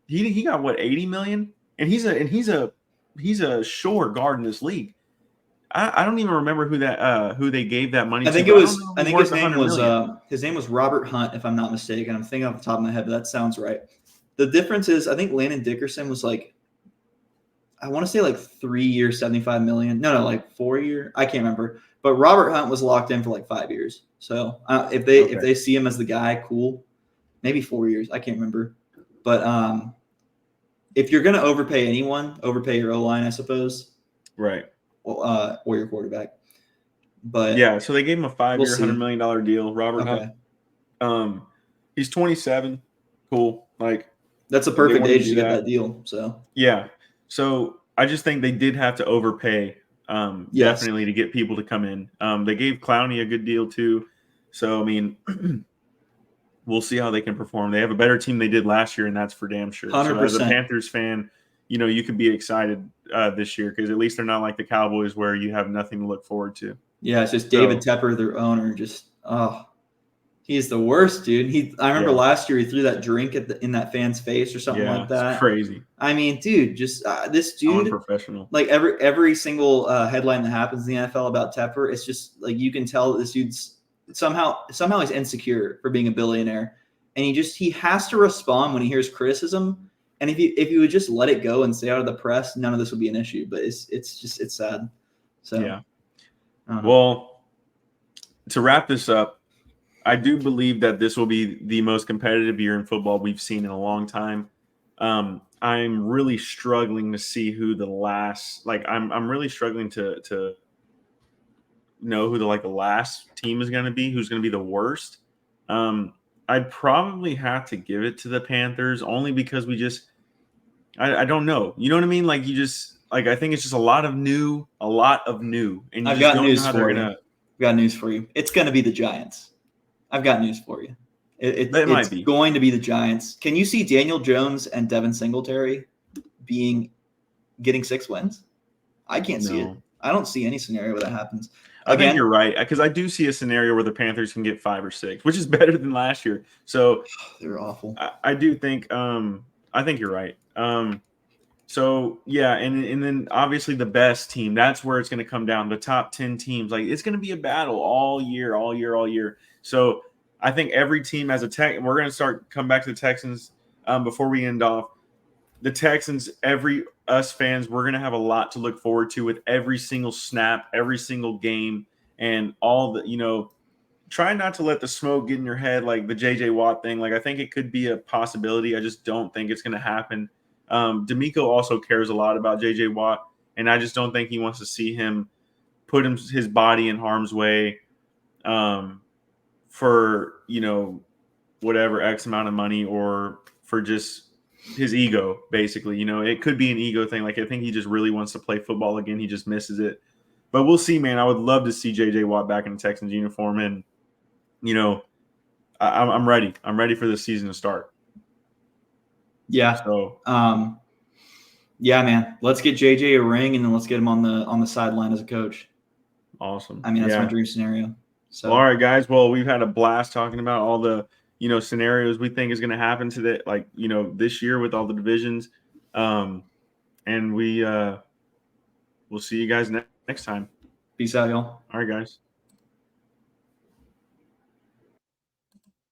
S3: he got what, 80 million, and he's a sure guard in this league. I don't even remember who they gave that money
S2: I think
S3: to.
S2: it was.
S3: I don't know
S2: I
S3: if
S2: think
S3: he's
S2: his
S3: worth
S2: name
S3: 100
S2: was.
S3: million.
S2: His name was Robert Hunt, if I'm not mistaken. I'm thinking off the top of my head, but that sounds right. The difference is, I think Landon Dickerson was like, I want to say like 3 years, 75 million. No, like 4 year. I can't remember. But Robert Hunt was locked in for like 5 years. So if they see him as the guy, cool. Maybe 4 years. I can't remember. But if you're gonna overpay anyone, overpay your O-line, I suppose.
S3: Right.
S2: Or your quarterback. But
S3: yeah, so they gave him a 5-year,
S2: we'll
S3: $100 million deal. Robert Hunt. He's 27. Cool. Like,
S2: that's a
S3: they
S2: perfect
S3: wanted to
S2: age
S3: do
S2: to get
S3: that.
S2: that deal. So
S3: Yeah. So I just think they did have to overpay,
S2: Yes.
S3: definitely, to get people to come in. They gave Clowney a good deal too. So I mean, we'll see how they can perform. They have a better team they did last year, and that's for damn sure. So as a
S2: 100%.
S3: Panthers fan, you could be excited this year because at least they're not like the Cowboys where you have nothing to look forward to.
S2: Yeah, it's just David Tepper, their owner. Just he's the worst, dude. I remember last year he threw that drink in that fan's face or something like that.
S3: It's crazy.
S2: I mean, dude, just this dude,
S3: unprofessional.
S2: Like every single headline that happens in the NFL about Tepper, it's just like you can tell that this dude's somehow he's insecure for being a billionaire, and he has to respond when he hears criticism. And if you would just let it go and stay out of the press, none of this would be an issue. But it's sad. So
S3: yeah. Well, to wrap this up, I do believe that this will be the most competitive year in football we've seen in a long time. I'm really struggling to see who the last, I'm really struggling to know who the last team is going to be, who's going to be the worst. I'd probably have to give it to the Panthers only because I don't know. You know what I mean? Like, I think it's just a lot of new, and you
S2: I've
S3: just
S2: got
S3: don't
S2: news
S3: know how
S2: for
S3: they're
S2: you.
S3: gonna.
S2: I've got news for you. It's going to be the Giants. I've got news for you. It's going to be the Giants. Can you see Daniel Jones and Devin Singletary getting 6 wins? I can't see it. I don't see any scenario where that happens.
S3: I think you're right, because I do see a scenario where the Panthers can get 5 or 6, which is better than last year. So
S2: they're awful.
S3: I do think. I think you're right. So yeah, and then obviously the best team. That's where it's going to come down. The top 10 teams. Like, it's going to be a battle all year. So I think every team has and we're going to come back to the Texans before we end off. The Texans, us fans, we're going to have a lot to look forward to with every single snap, every single game, and all the, try not to let the smoke get in your head, like the JJ Watt thing. Like, I think it could be a possibility. I just don't think it's going to happen. D'Amico also cares a lot about JJ Watt, and I just don't think he wants to see him put his body in harm's way for, whatever X amount of money, or for just his ego, basically. It could be an ego thing. Like, I think he just really wants to play football again. He just misses it. But we'll see, man. I would love to see JJ Watt back in the Texans uniform, and I'm ready. I'm ready for this season to start.
S2: Yeah.
S3: So,
S2: yeah, man. Let's get JJ a ring, and then let's get him on the sideline as a coach.
S3: Awesome.
S2: I mean, that's my dream scenario. So,
S3: well, all right, guys. Well, we've had a blast talking about all the scenarios we think is going to happen this year with all the divisions, and we'll see you guys next time.
S2: Peace out, y'all.
S3: All right, guys.